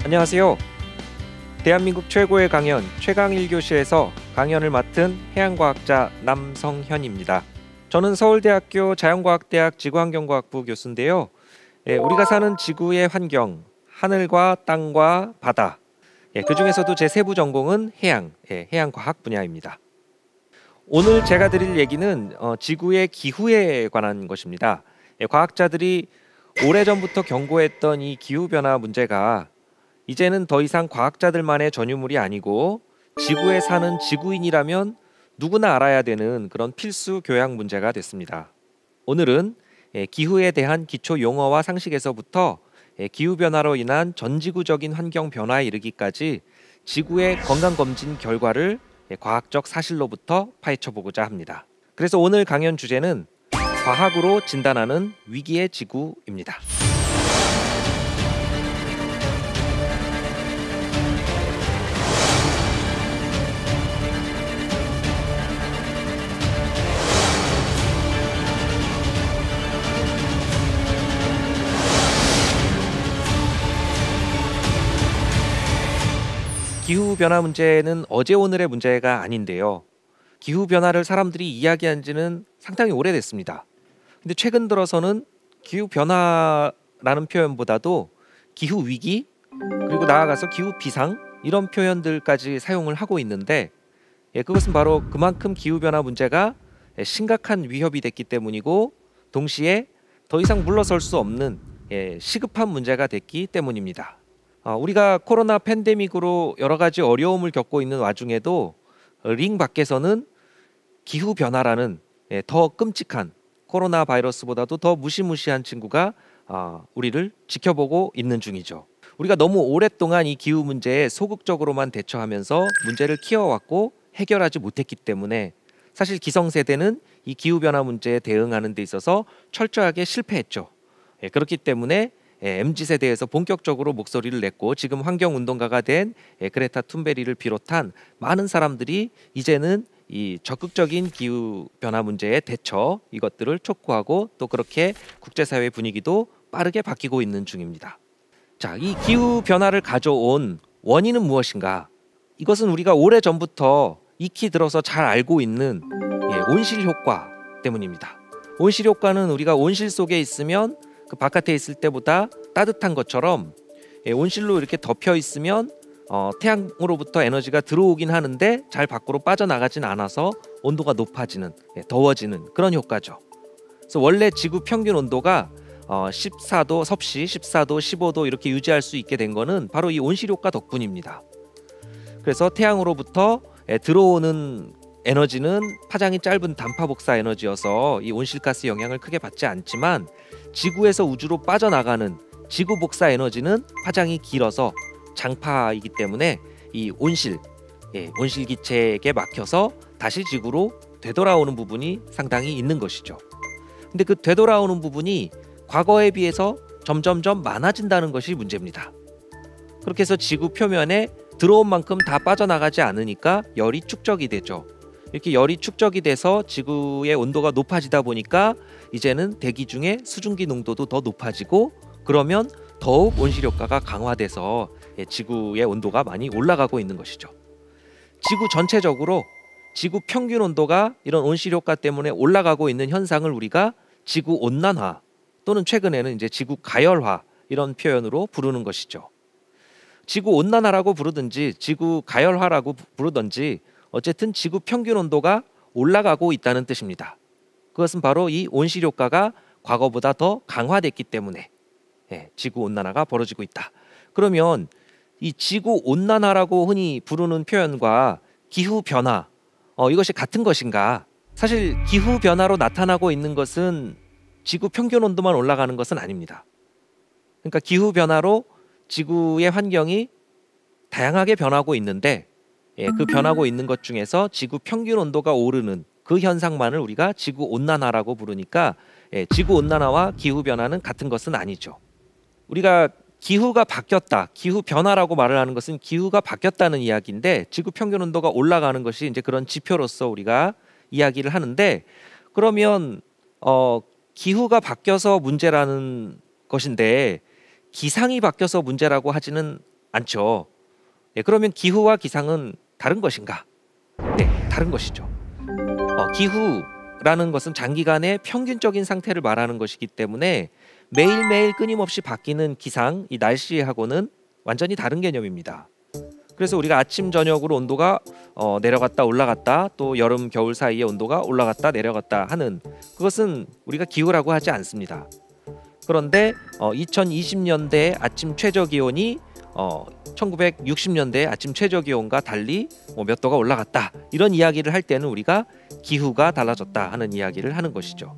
안녕하세요. 대한민국 최고의 강연 최강 1교시에서 강연을 맡은 해양과학자 남성현입니다. 저는 서울대학교 자연과학대학 지구환경과학부 교수인데요. 우리가 사는 지구의 환경, 하늘과 땅과 바다, 그 중에서도 제 세부 전공은 해양과학 분야입니다. 오늘 제가 드릴 얘기는 지구의 기후에 관한 것입니다. 과학자들이 오래전부터 경고했던 이 기후변화 문제가 이제는 더 이상 과학자들만의 전유물이 아니고 지구에 사는 지구인이라면 누구나 알아야 되는 그런 필수 교양 문제가 됐습니다. 오늘은 기후에 대한 기초 용어와 상식에서부터 기후변화로 인한 전지구적인 환경 변화에 이르기까지 지구의 건강검진 결과를 과학적 사실로부터 파헤쳐보고자 합니다. 그래서 오늘 강연 주제는 과학으로 진단하는 위기의 지구입니다. 기후변화 문제는 어제 오늘의 문제가 아닌데요. 기후변화를 사람들이 이야기한 지는 상당히 오래됐습니다. 근데 최근 들어서는 기후변화라는 표현보다도 기후위기, 그리고 나아가서 기후비상 이런 표현들까지 사용을 하고 있는데 그것은 바로 그만큼 기후변화 문제가 심각한 위협이 됐기 때문이고 동시에 더 이상 물러설 수 없는 시급한 문제가 됐기 때문입니다. 우리가 코로나 팬데믹으로 여러 가지 어려움을 겪고 있는 와중에도 링 밖에서는 기후변화라는 더 끔찍한 코로나 바이러스보다도 더 무시무시한 친구가 우리를 지켜보고 있는 중이죠. 우리가 너무 오랫동안 이 기후 문제에 소극적으로만 대처하면서 문제를 키워왔고 해결하지 못했기 때문에 사실 기성세대는 이 기후변화 문제에 대응하는 데 있어서 철저하게 실패했죠. 그렇기 때문에 MZ세대에서 본격적으로 목소리를 냈고 지금 환경운동가가 된 그레타 툰베리를 비롯한 많은 사람들이 이제는 이 적극적인 기후변화 문제의 대처 이것들을 촉구하고 또 그렇게 국제사회 분위기도 빠르게 바뀌고 있는 중입니다. 자, 이 기후변화를 가져온 원인은 무엇인가? 이것은 우리가 오래전부터 익히 들어서 잘 알고 있는 온실 효과 때문입니다. 온실 효과는 우리가 온실 속에 있으면 그 바깥에 있을 때보다 따뜻한 것처럼 온실로 이렇게 덮여 있으면 태양으로부터 에너지가 들어오긴 하는데 잘 밖으로 빠져나가진 않아서 온도가 높아지는, 더워지는 그런 효과죠. 그래서 원래 지구 평균 온도가 14도, 섭씨 14도, 15도 이렇게 유지할 수 있게 된 거는 바로 이 온실 효과 덕분입니다. 그래서 태양으로부터 들어오는 에너지는 파장이 짧은 단파 복사 에너지여서 이 온실가스 영향을 크게 받지 않지만 지구에서 우주로 빠져나가는 지구 복사 에너지는 파장이 길어서 장파이기 때문에 이 온실 기체에게 막혀서 다시 지구로 되돌아오는 부분이 상당히 있는 것이죠. 근데 그 되돌아오는 부분이 과거에 비해서 점점점 많아진다는 것이 문제입니다. 그렇게 해서 지구 표면에 들어온 만큼 다 빠져나가지 않으니까 열이 축적이 되죠. 이렇게 열이 축적이 돼서 지구의 온도가 높아지다 보니까 이제는 대기 중에 수증기 농도도 더 높아지고 그러면 더욱 온실 효과가 강화돼서 지구의 온도가 많이 올라가고 있는 것이죠. 지구 전체적으로 지구 평균 온도가 이런 온실 효과 때문에 올라가고 있는 현상을 우리가 지구 온난화 또는 최근에는 이제 지구 가열화 이런 표현으로 부르는 것이죠. 지구 온난화라고 부르든지 지구 가열화라고 부르든지 어쨌든 지구 평균 온도가 올라가고 있다는 뜻입니다. 그것은 바로 이 온실 효과가 과거보다 더 강화됐기 때문에 지구 온난화가 벌어지고 있다. 그러면 이 지구 온난화라고 흔히 부르는 표현과 기후 변화 이것이 같은 것인가? 사실 기후 변화로 나타나고 있는 것은 지구 평균 온도만 올라가는 것은 아닙니다. 그러니까 기후 변화로 지구의 환경이 다양하게 변하고 있는데 그 변하고 있는 것 중에서 지구 평균 온도가 오르는 그 현상만을 우리가 지구 온난화라고 부르니까 지구 온난화와 기후 변화는 같은 것은 아니죠. 우리가 기후가 바뀌었다, 기후 변화라고 말을 하는 것은 기후가 바뀌었다는 이야기인데 지구 평균 온도가 올라가는 것이 이제 그런 지표로서 우리가 이야기를 하는데 그러면 기후가 바뀌어서 문제라는 것인데 기상이 바뀌어서 문제라고 하지는 않죠. 네, 그러면 기후와 기상은 다른 것인가? 네, 다른 것이죠. 기후라는 것은 장기간의 평균적인 상태를 말하는 것이기 때문에 매일매일 끊임없이 바뀌는 기상, 이 날씨하고는 완전히 다른 개념입니다. 그래서 우리가 아침 저녁으로 온도가 내려갔다 올라갔다, 또 여름 겨울 사이에 온도가 올라갔다 내려갔다 하는, 그것은 우리가 기후라고 하지 않습니다. 그런데 2020년대 아침 최저 기온이 1960년대 아침 최저 기온과 달리 몇 도가 올라갔다, 이런 이야기를 할 때는 우리가 기후가 달라졌다 하는 이야기를 하는 것이죠.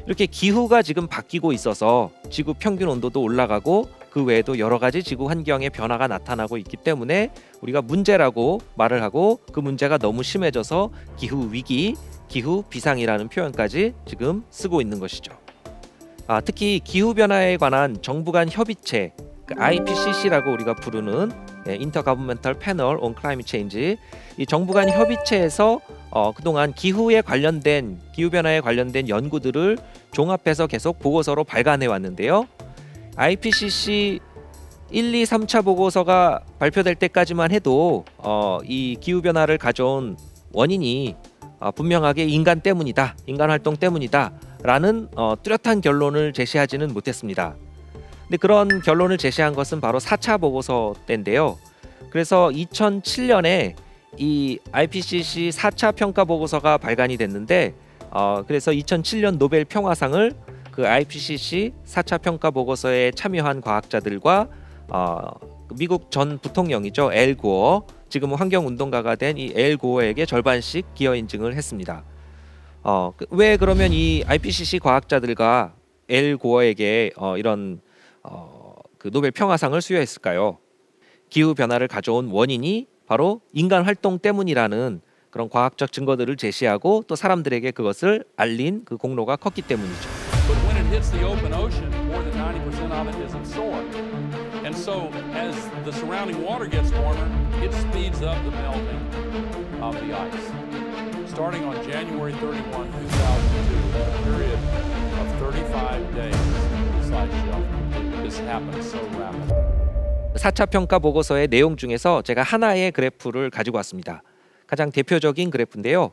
이렇게 기후가 지금 바뀌고 있어서 지구 평균 온도도 올라가고 그 외에도 여러 가지 지구 환경의 변화가 나타나고 있기 때문에 우리가 문제라고 말을 하고, 그 문제가 너무 심해져서 기후 위기, 기후 비상이라는 표현까지 지금 쓰고 있는 것이죠. 특히 기후 변화에 관한 정부 간 협의체, IPCC라고 우리가 부르는 Intergovernmental Panel on Climate Change, 이 정부 간 협의체에서 그동안 기후에 관련된, 기후 변화에 관련된 연구들을 종합해서 계속 보고서로 발간해 왔는데요. IPCC 1, 2, 3차 보고서가 발표될 때까지만 해도 이 기후 변화를 가져온 원인이 분명하게 인간 때문이다, 인간 활동 때문이다 라는 뚜렷한 결론을 제시하지는 못했습니다. 근데 그런 결론을 제시한 것은 바로 4차 보고서 때인데요. 그래서 2007년에 이 IPCC 4차 평가 보고서가 발간이 됐는데, 그래서 2007년 노벨 평화상을 그 IPCC 4차 평가 보고서에 참여한 과학자들과 미국 전 부통령이죠, 엘 고어, 지금은 환경운동가가 된 이 엘 고어에게 절반씩 기여 인증을 했습니다. 왜 그러면 이 IPCC 과학자들과 엘 고어에게 이런 그 노벨 평화상을 수여했을까요? 기후 변화를 가져온 원인이 바로 인간 활동 때문이라는 그런 과학적 증거들을 제시하고 또 사람들에게 그것을 알린 그 공로가 컸기 때문이죠. But when it hits the open ocean, more than 90% of it is absorbed. And so as the surrounding water gets warmer, it speeds up the melting of the ice. Starting on January 31, 2002, a period of 35 days, this ice shelf, this happened so rapidly. 4차 평가 보고서의 내용 중에서 제가 하나의 그래프를 가지고 왔습니다. 가장 대표적인 그래프인데요.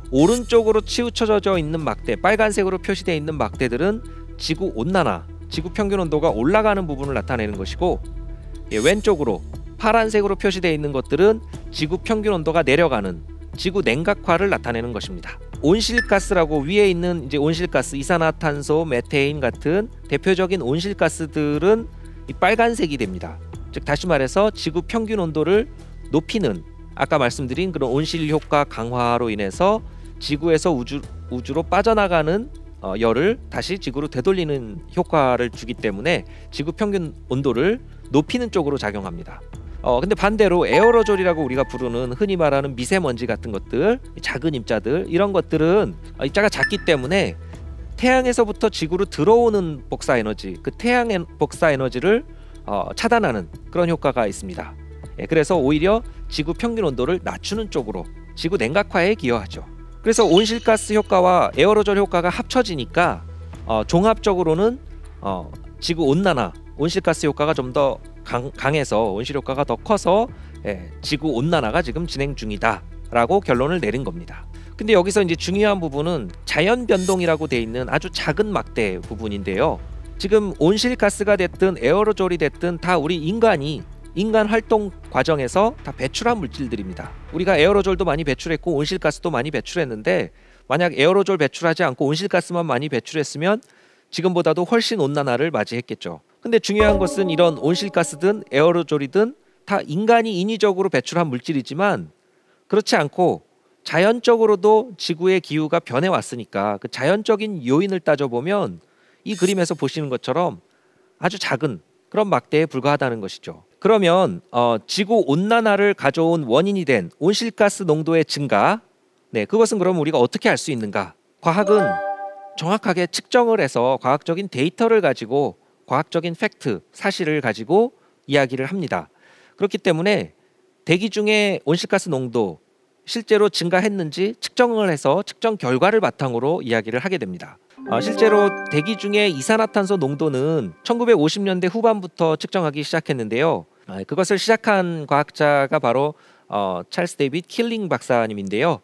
오른쪽으로 치우쳐져 있는 막대, 빨간색으로 표시되어 있는 막대들은 지구 온난화, 지구 평균 온도가 올라가는 부분을 나타내는 것이고, 왼쪽으로 파란색으로 표시되어 있는 것들은 지구 평균 온도가 내려가는 지구 냉각화를 나타내는 것입니다. 온실가스라고 위에 있는 이제 온실가스, 이산화탄소, 메테인 같은 대표적인 온실가스들은 이 빨간색이 됩니다. 즉 다시 말해서 지구 평균 온도를 높이는, 아까 말씀드린 그런 온실 효과 강화로 인해서 지구에서 우주로 빠져나가는 열을 다시 지구로 되돌리는 효과를 주기 때문에 지구 평균 온도를 높이는 쪽으로 작용합니다. 근데 반대로 에어로졸이라고 우리가 부르는, 흔히 말하는 미세먼지 같은 것들, 작은 입자들, 이런 것들은 입자가 작기 때문에 태양에서부터 지구로 들어오는 복사 에너지, 그 태양의 복사 에너지를 차단하는 그런 효과가 있습니다. 그래서 오히려 지구 평균 온도를 낮추는 쪽으로, 지구 냉각화에 기여하죠. 그래서 온실가스 효과와 에어로졸 효과가 합쳐지니까 종합적으로는 지구 온난화, 온실가스 효과가 좀 더 강해서, 온실 효과가 더 커서 지구 온난화가 지금 진행 중이다 라고 결론을 내린 겁니다. 근데 여기서 이제 중요한 부분은 자연 변동이라고 돼 있는 아주 작은 막대 부분인데요. 지금 온실가스가 됐든 에어로졸이 됐든 다 우리 인간 활동 과정에서 다 배출한 물질들입니다. 우리가 에어로졸도 많이 배출했고 온실가스도 많이 배출했는데, 만약 에어로졸 배출하지 않고 온실가스만 많이 배출했으면 지금보다도 훨씬 온난화를 맞이했겠죠. 근데 중요한 것은 이런 온실가스든 에어로졸이든 다 인간이 인위적으로 배출한 물질이지만, 그렇지 않고 자연적으로도 지구의 기후가 변해왔으니까 그 자연적인 요인을 따져보면 이 그림에서 보시는 것처럼 아주 작은 그런 막대에 불과하다는 것이죠. 그러면 지구 온난화를 가져온 원인이 된 온실가스 농도의 증가, 그것은 그럼 우리가 어떻게 알 수 있는가? 과학은 정확하게 측정을 해서 과학적인 데이터를 가지고, 과학적인 팩트, 사실을 가지고 이야기를 합니다. 그렇기 때문에 대기 중에 온실가스 농도 실제로 증가했는지 측정을 해서 측정 결과를 바탕으로 이야기를 하게 됩니다. 실제로 대기 중에 이산화탄소 농도는 1950년대 후반부터 측정하기 시작했는데요. 그것을 시작한 과학자가 바로 찰스 데이빗 킬링 박사님인데요.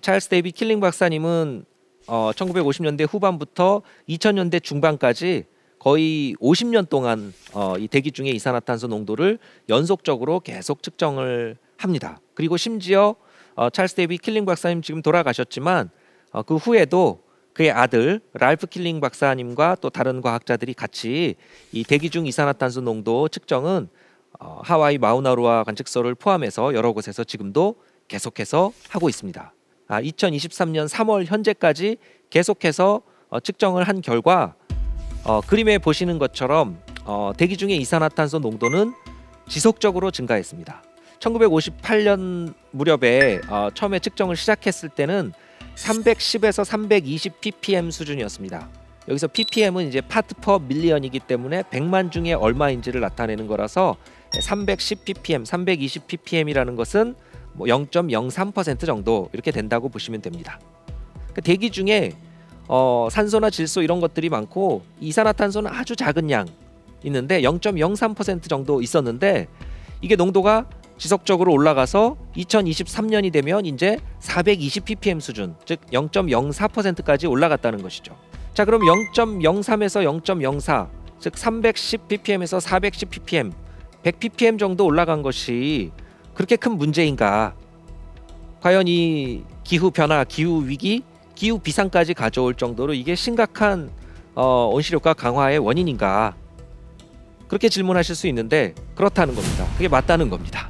찰스 데이빗 킬링 박사님은 1950년대 후반부터 2000년대 중반까지 거의 50년 동안 이 대기 중의 이산화탄소 농도를 연속적으로 계속 측정을 합니다. 그리고 심지어 찰스 데이빗 킬링 박사님 지금 돌아가셨지만 그 후에도 그의 아들 랄프 킬링 박사님과 또 다른 과학자들이 같이 이 대기 중 이산화탄소 농도 측정은 하와이 마우나로아 관측소를 포함해서 여러 곳에서 지금도 계속해서 하고 있습니다. 2023년 3월 현재까지 계속해서 측정을 한 결과 그림에 보시는 것처럼 대기 중의 이산화탄소 농도는 지속적으로 증가했습니다. 1958년 무렵에 처음에 측정을 시작했을 때는 310에서 320 ppm 수준이었습니다. 여기서 ppm은 이제 파트 퍼 밀리언이기 때문에 100만 중에 얼마인지를 나타내는 거라서 310 ppm, 320 ppm이라는 것은 뭐 0.03% 정도 이렇게 된다고 보시면 됩니다. 대기 중에 산소나 질소 이런 것들이 많고 이산화탄소는 아주 작은 양 있는데 0.03% 정도 있었는데 이게 농도가 지속적으로 올라가서 2023년이 되면 이제 420 ppm 수준, 즉 0.04%까지 올라갔다는 것이죠. 자, 그럼 0.03에서 0.04, 즉 310 ppm에서 410 ppm, 100 ppm 정도 올라간 것이 그렇게 큰 문제인가? 과연 이 기후 변화, 기후 위기, 기후 비상까지 가져올 정도로 이게 심각한 온실효과 강화의 원인인가? 그렇게 질문하실 수 있는데 그렇다는 겁니다. 그게 맞다는 겁니다.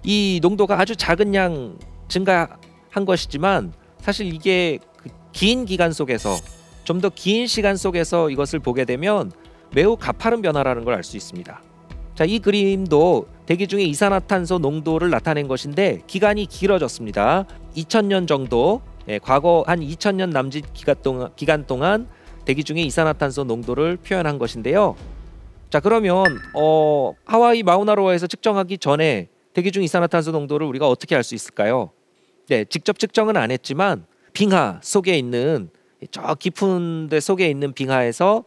이 농도가 아주 작은 양 증가한 것이지만 사실 이게 긴 기간 속에서 좀 더 긴 시간 속에서 이것을 보게 되면 매우 가파른 변화라는 걸 알 수 있습니다. 자, 이 그림도 대기 중의 이산화탄소 농도를 나타낸 것인데 기간이 길어졌습니다. 2000년 정도, 과거 한 2000년 남짓 기간 동안 대기 중의 이산화탄소 농도를 표현한 것인데요. 자, 그러면 하와이 마우나로아에서 측정하기 전에 대기 중 이산화탄소 농도를 우리가 어떻게 알 수 있을까요? 네, 직접 측정은 안 했지만 빙하 속에 있는 저 깊은 데 속에 있는 빙하에서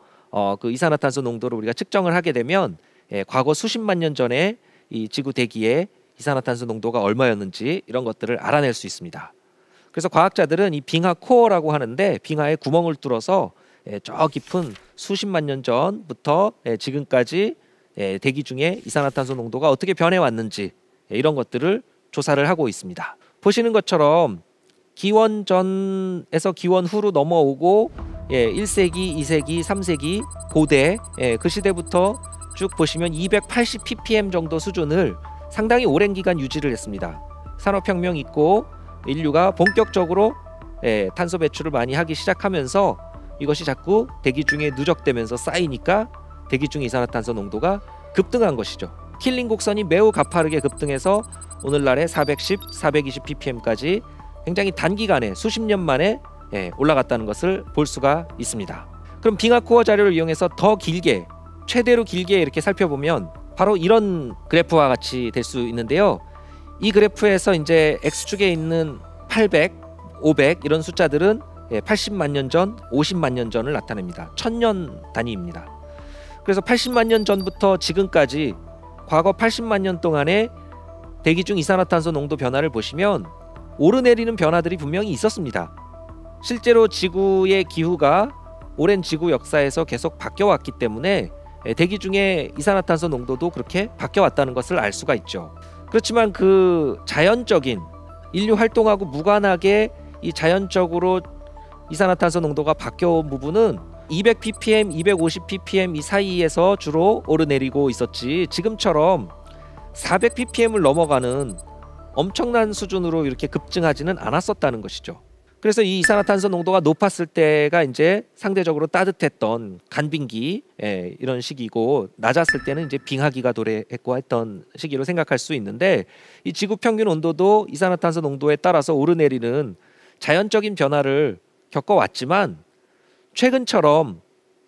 그 이산화탄소 농도를 우리가 측정을 하게 되면 과거 수십만 년 전에 이 지구 대기의 이산화탄소 농도가 얼마였는지 이런 것들을 알아낼 수 있습니다. 그래서 과학자들은 이 빙하 코어라고 하는데 빙하에 구멍을 뚫어서 저 깊은 수십만 년 전부터 지금까지 대기 중에 이산화탄소 농도가 어떻게 변해왔는지 이런 것들을 조사를 하고 있습니다. 보시는 것처럼 기원 전에서 기원 후로 넘어오고 1세기, 2세기, 3세기 고대 그 시대부터 쭉 보시면 280 ppm 정도 수준을 상당히 오랜 기간 유지를 했습니다. 산업혁명 있고 인류가 본격적으로 탄소 배출을 많이 하기 시작하면서 이것이 자꾸 대기 중에 누적되면서 쌓이니까 대기 중 이산화탄소 농도가 급등한 것이죠. 킬링 곡선이 매우 가파르게 급등해서 오늘날의 410, 420 ppm까지 굉장히 단기간에 수십 년 만에 올라갔다는 것을 볼 수가 있습니다. 그럼 빙하 코어 자료를 이용해서 더 길게, 최대로 길게 이렇게 살펴보면 바로 이런 그래프와 같이 될 수 있는데요. 이 그래프에서 이제 X축에 있는 800, 500 이런 숫자들은 80만 년 전, 50만 년 전을 나타냅니다. 1000년 단위입니다. 그래서 80만 년 전부터 지금까지 과거 80만 년 동안의 대기 중 이산화탄소 농도 변화를 보시면 오르내리는 변화들이 분명히 있었습니다. 실제로 지구의 기후가 오랜 지구 역사에서 계속 바뀌어왔기 때문에 대기 중에 이산화탄소 농도도 그렇게 바뀌어왔다는 것을 알 수가 있죠. 그렇지만 그 자연적인 인류 활동하고 무관하게 이 자연적으로 이산화탄소 농도가 바뀌어온 부분은 200 ppm, 250 ppm 이 사이에서 주로 오르내리고 있었지 지금처럼 400 ppm을 넘어가는 엄청난 수준으로 이렇게 급증하지는 않았었다는 것이죠. 그래서 이 이산화탄소 농도가 높았을 때가 이제 상대적으로 따뜻했던 간빙기 이런 시기고 낮았을 때는 이제 빙하기가 도래했고 했던 시기로 생각할 수 있는데 이 지구 평균 온도도 이산화탄소 농도에 따라서 오르내리는 자연적인 변화를 겪어왔지만 최근처럼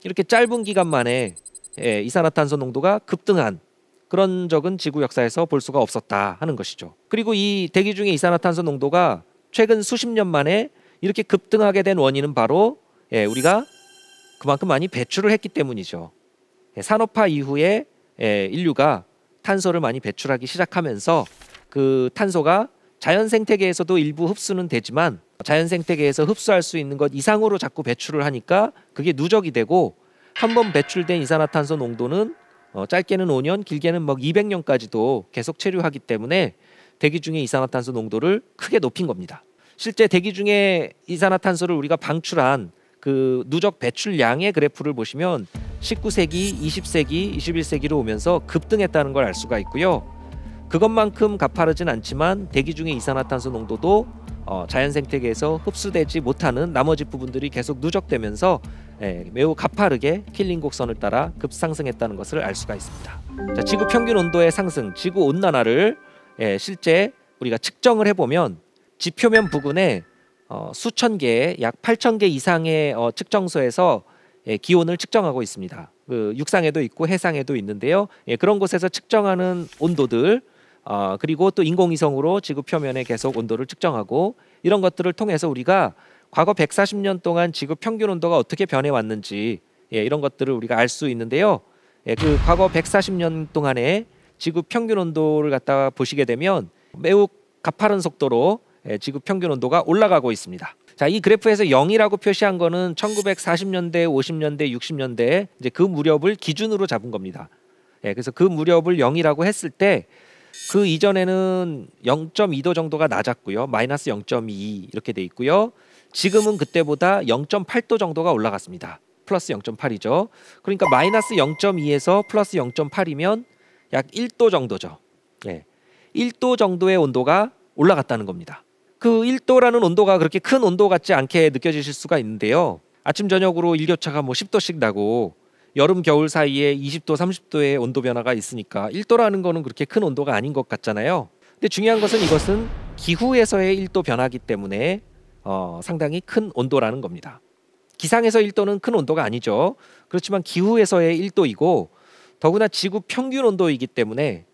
이렇게 짧은 기간 만에 이산화탄소 농도가 급등한 그런 적은 지구 역사에서 볼 수가 없었다 하는 것이죠. 그리고 이 대기 중의 이산화탄소 농도가 최근 수십 년 만에 이렇게 급등하게 된 원인은 바로 우리가 그만큼 많이 배출을 했기 때문이죠. 산업화 이후에 인류가 탄소를 많이 배출하기 시작하면서 그 탄소가 자연 생태계에서도 일부 흡수는 되지만 자연 생태계에서 흡수할 수 있는 것 이상으로 자꾸 배출을 하니까 그게 누적이 되고 한 번 배출된 이산화탄소 농도는 짧게는 5년, 길게는 막 200년까지도 계속 체류하기 때문에 대기 중의 이산화탄소 농도를 크게 높인 겁니다. 실제 대기 중에 이산화탄소를 우리가 방출한 그 누적 배출량의 그래프를 보시면 19세기, 20세기, 21세기로 오면서 급등했다는 걸 알 수가 있고요. 그것만큼 가파르진 않지만 대기 중의 이산화탄소 농도도 자연 생태계에서 흡수되지 못하는 나머지 부분들이 계속 누적되면서 매우 가파르게 킬링 곡선을 따라 급상승했다는 것을 알 수가 있습니다. 자, 지구 평균 온도의 상승, 지구 온난화를 실제 우리가 측정을 해보면 지표면 부근에 수천 개의 약 8,000개 이상의 측정소에서 기온을 측정하고 있습니다. 그 육상에도 있고 해상에도 있는데요. 그런 곳에서 측정하는 온도들 그리고 또 인공위성으로 지구 표면에 계속 온도를 측정하고 이런 것들을 통해서 우리가 과거 140년 동안 지구 평균 온도가 어떻게 변해왔는지 이런 것들을 우리가 알 수 있는데요. 그 과거 140년 동안의 지구 평균 온도를 갖다가 보시게 되면 매우 가파른 속도로 지구 평균 온도가 올라가고 있습니다. 자, 이 그래프에서 0이라고 표시한 거는 1940년대, 50년대, 60년대 이제 그 무렵을 기준으로 잡은 겁니다. 그래서 그 무렵을 0이라고 했을 때 그 이전에는 0.2도 정도가 낮았고요. 마이너스 0.2 이렇게 돼 있고요. 지금은 그때보다 0.8도 정도가 올라갔습니다. 플러스 0.8이죠. 그러니까 마이너스 0.2에서 플러스 0.8이면 약 1도 정도죠. 1도 정도의 온도가 올라갔다는 겁니다. 그 1도라는 온도가 그렇게 큰 온도 같지 않게 느껴지실 수가 있는데요. 아침 저녁으로 일교차가 뭐 10도씩 나고 여름 겨울 사이에 20도 30도의 온도 변화가 있으니까 1도라는 거는 그렇게 큰 온도가 아닌 것 같잖아요. 근데 중요한 것은 이것은 기후에서의 1도 변화이기 때문에 상당히 큰 온도라는 겁니다. 기상에서 1도는 큰 온도가 아니죠. 그렇지만 기후에서의 1도이고 더구나 지구 평균 온도이기 때문에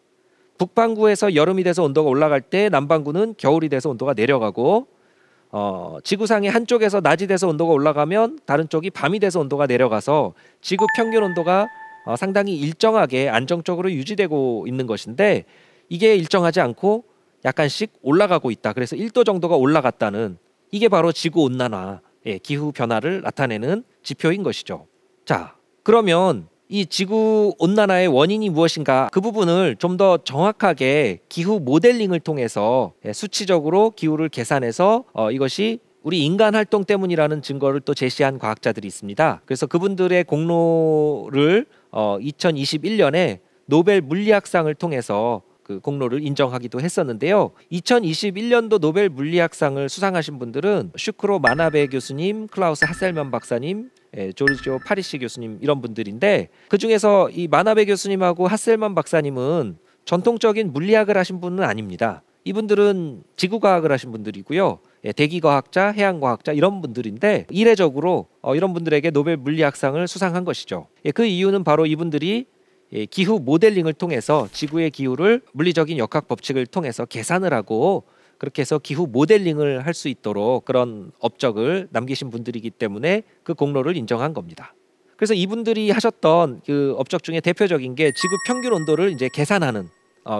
북반구에서 여름이 돼서 온도가 올라갈 때 남반구는 겨울이 돼서 온도가 내려가고 지구상의 한쪽에서 낮이 돼서 온도가 올라가면 다른 쪽이 밤이 돼서 온도가 내려가서 지구 평균 온도가 상당히 일정하게 안정적으로 유지되고 있는 것인데 이게 일정하지 않고 약간씩 올라가고 있다. 그래서 1도 정도가 올라갔다는 이게 바로 지구 온난화, 기후 변화를 나타내는 지표인 것이죠. 자, 그러면 이 지구 온난화의 원인이 무엇인가 그 부분을 좀 더 정확하게 기후 모델링을 통해서 수치적으로 기후를 계산해서 이것이 우리 인간 활동 때문이라는 증거를 또 제시한 과학자들이 있습니다. 그래서 그분들의 공로를 2021년에 노벨 물리학상을 통해서 그 공로를 인정하기도 했었는데요. 2021년도 노벨 물리학상을 수상하신 분들은 슈크로 마나베 교수님, 클라우스 하셀만 박사님, 조르지오 파리시 교수님 이런 분들인데 그 중에서 이 마나베 교수님하고 하셀만 박사님은 전통적인 물리학을 하신 분은 아닙니다. 이분들은 지구과학을 하신 분들이고요. 대기과학자, 해양과학자 이런 분들인데 이례적으로 이런 분들에게 노벨 물리학상을 수상한 것이죠. 그 이유는 바로 이분들이 기후 모델링을 통해서 지구의 기후를 물리적인 역학 법칙을 통해서 계산을 하고 그렇게 해서 기후 모델링을 할 수 있도록 그런 업적을 남기신 분들이기 때문에 그 공로를 인정한 겁니다. 그래서 이분들이 하셨던 그 업적 중에 대표적인 게 지구 평균 온도를 이제 계산하는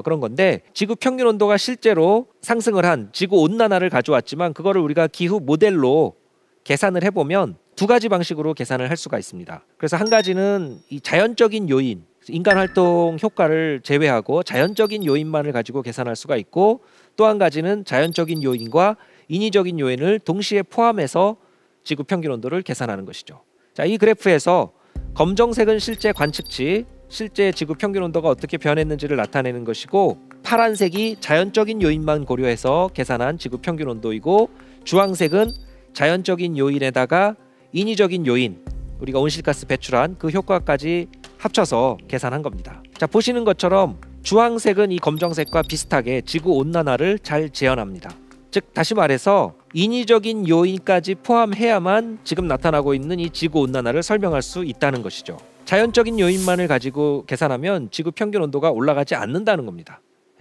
그런 건데 지구 평균 온도가 실제로 상승을 한 지구 온난화를 가져왔지만 그거를 우리가 기후 모델로 계산을 해보면 두 가지 방식으로 계산을 할 수가 있습니다. 그래서 한 가지는 이 자연적인 요인, 인간 활동 효과를 제외하고 자연적인 요인만을 가지고 계산할 수가 있고 또 한 가지는 자연적인 요인과 인위적인 요인을 동시에 포함해서 지구 평균 온도를 계산하는 것이죠. 자, 이 그래프에서 검정색은 실제 관측치, 실제 지구 평균 온도가 어떻게 변했는지를 나타내는 것이고 파란색이 자연적인 요인만 고려해서 계산한 지구 평균 온도이고 주황색은 자연적인 요인에다가 인위적인 요인, 우리가 온실가스 배출한 그 효과까지 합쳐서 계산한 겁니다. 자, 보시는 것처럼 주황색은 이 검정색과 비슷하게 지구 온난화를 잘 재현합니다. 즉 다시 말해서 인위적인 요인까지 포함해야만 지금 나타나고 있는 이 지구 온난화를 설명할 수 있다는 것이죠. 자연적인 요인만을 가지고 계산하면 지구 평균 온도가 올라가지 않는다는 겁니다.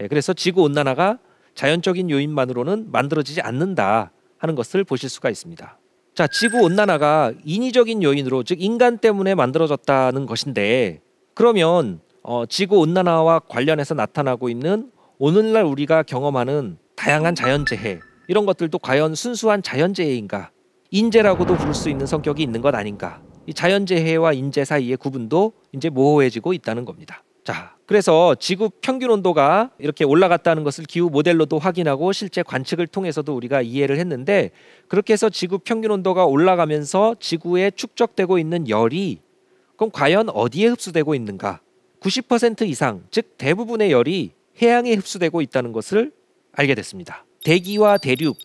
그래서 지구 온난화가 자연적인 요인만으로는 만들어지지 않는다 하는 것을 보실 수가 있습니다. 자, 지구 온난화가 인위적인 요인으로 즉 인간 때문에 만들어졌다는 것인데 그러면 지구 온난화와 관련해서 나타나고 있는 오늘날 우리가 경험하는 다양한 자연재해, 이런 것들도 과연 순수한 자연재해인가, 인재라고도 부를 수 있는 성격이 있는 것 아닌가, 이 자연재해와 인재 사이의 구분도 이제 모호해지고 있다는 겁니다. 자, 그래서 지구 평균 온도가 이렇게 올라갔다는 것을 기후 모델로도 확인하고 실제 관측을 통해서도 우리가 이해를 했는데, 그렇게 해서 지구 평균 온도가 올라가면서 지구에 축적되고 있는 열이 그럼 과연 어디에 흡수되고 있는가? 90% 이상, 즉 대부분의 열이 해양에 흡수되고 있다는 것을 알게 됐습니다. 대기와 대륙,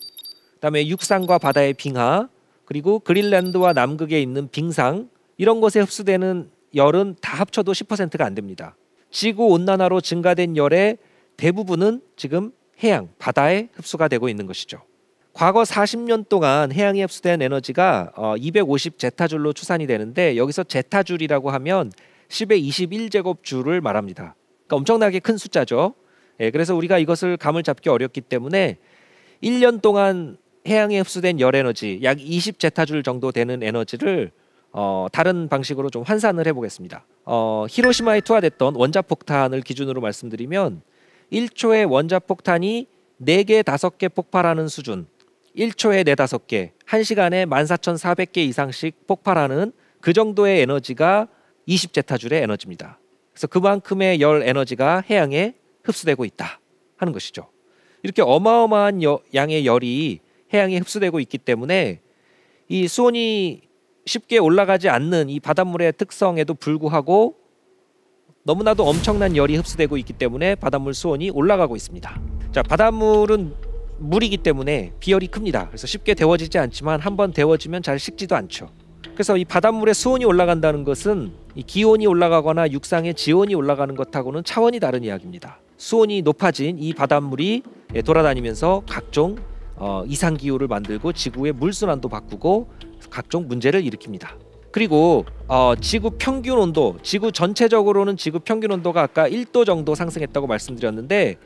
그다음에 육상과 바다의 빙하, 그리고 그린란드와 남극에 있는 빙상, 이런 곳에 흡수되는 열은 다 합쳐도 10%가 안 됩니다. 지구 온난화로 증가된 열의 대부분은 지금 해양, 바다에 흡수가 되고 있는 것이죠. 과거 40년 동안 해양에 흡수된 에너지가 250 제타줄로 추산이 되는데, 여기서 제타줄이라고 하면 10의 21제곱줄을 말합니다. 그러니까 엄청나게 큰 숫자죠. 그래서 우리가 이것을 감을 잡기 어렵기 때문에 1년 동안 해양에 흡수된 열 에너지 약 20 제타줄 정도 되는 에너지를 다른 방식으로 좀 환산을 해보겠습니다. 히로시마에 투하됐던 원자폭탄을 기준으로 말씀드리면 1초에 원자폭탄이 4개, 5개 폭발하는 수준, 1초에 4, 5개, 1시간에 14,400개 이상씩 폭발하는 그 정도의 에너지가 20 제타줄의 에너지입니다. 그래서 그만큼의 열 에너지가 해양에 흡수되고 있다 하는 것이죠. 이렇게 어마어마한 양의 열이 해양에 흡수되고 있기 때문에 이 수온이 쉽게 올라가지 않는 이 바닷물의 특성에도 불구하고 너무나도 엄청난 열이 흡수되고 있기 때문에 바닷물 수온이 올라가고 있습니다. 자, 바닷물은 물이기 때문에 비열이 큽니다. 그래서 쉽게 데워지지 않지만 한번 데워지면 잘 식지도 않죠. 그래서 이 바닷물의 수온이 올라간다는 것은 이 기온이 올라가거나 육상의 지온이 올라가는 것하고는 차원이 다른 이야기입니다. 수온이 높아진 이 바닷물이 돌아다니면서 각종 이상기후를 만들고 지구의 물순환도 바꾸고 각종 문제를 일으킵니다. 그리고 지구 평균 온도, 지구 전체적으로는 지구 평균 온도가 아까 1도 정도 상승했다고 말씀드렸는데,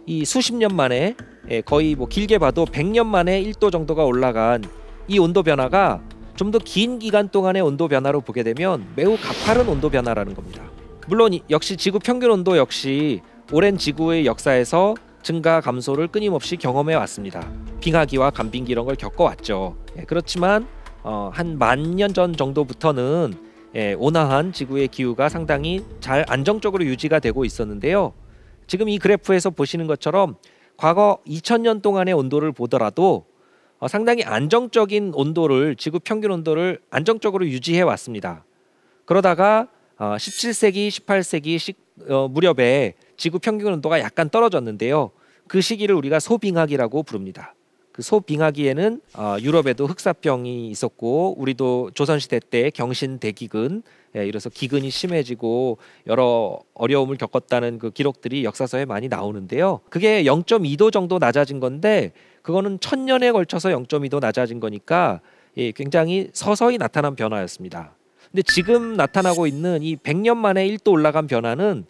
이 수십 년 만에, 거의 뭐 길게 봐도 100년 만에 1도 정도가 올라간 이 온도 변화가 좀 더 긴 기간 동안의 온도 변화로 보게 되면 매우 가파른 온도 변화라는 겁니다. 물론 역시 지구 평균 온도 역시 오랜 지구의 역사에서 증가 감소를 끊임없이 경험해 왔습니다. 빙하기와 간빙기 이런 걸 겪어왔죠. 그렇지만 한 10,000년 전 정도부터는 온화한 지구의 기후가 상당히 잘 안정적으로 유지가 되고 있었는데요. 지금 이 그래프에서 보시는 것처럼 과거 2000년 동안의 온도를 보더라도 상당히 안정적인 온도를, 지구 평균 온도를 안정적으로 유지해 왔습니다. 그러다가 17세기, 18세기 무렵에 지구 평균 온도가 약간 떨어졌는데요. 그 시기를 우리가 소빙하기라고 부릅니다. 그 소빙하기에는 유럽에도 흑사병이 있었고, 우리도 조선시대 때 경신대기근, 이래서 기근이 심해지고 여러 어려움을 겪었다는 그 기록들이 역사서에 많이 나오는데요. 그게 0.2도 정도 낮아진 건데, 그거는 1000년에 걸쳐서 0.2도 낮아진 거니까 굉장히 서서히 나타난 변화였습니다. 근데 지금 나타나고 있는 이 100년 만에 1도 올라간 변화는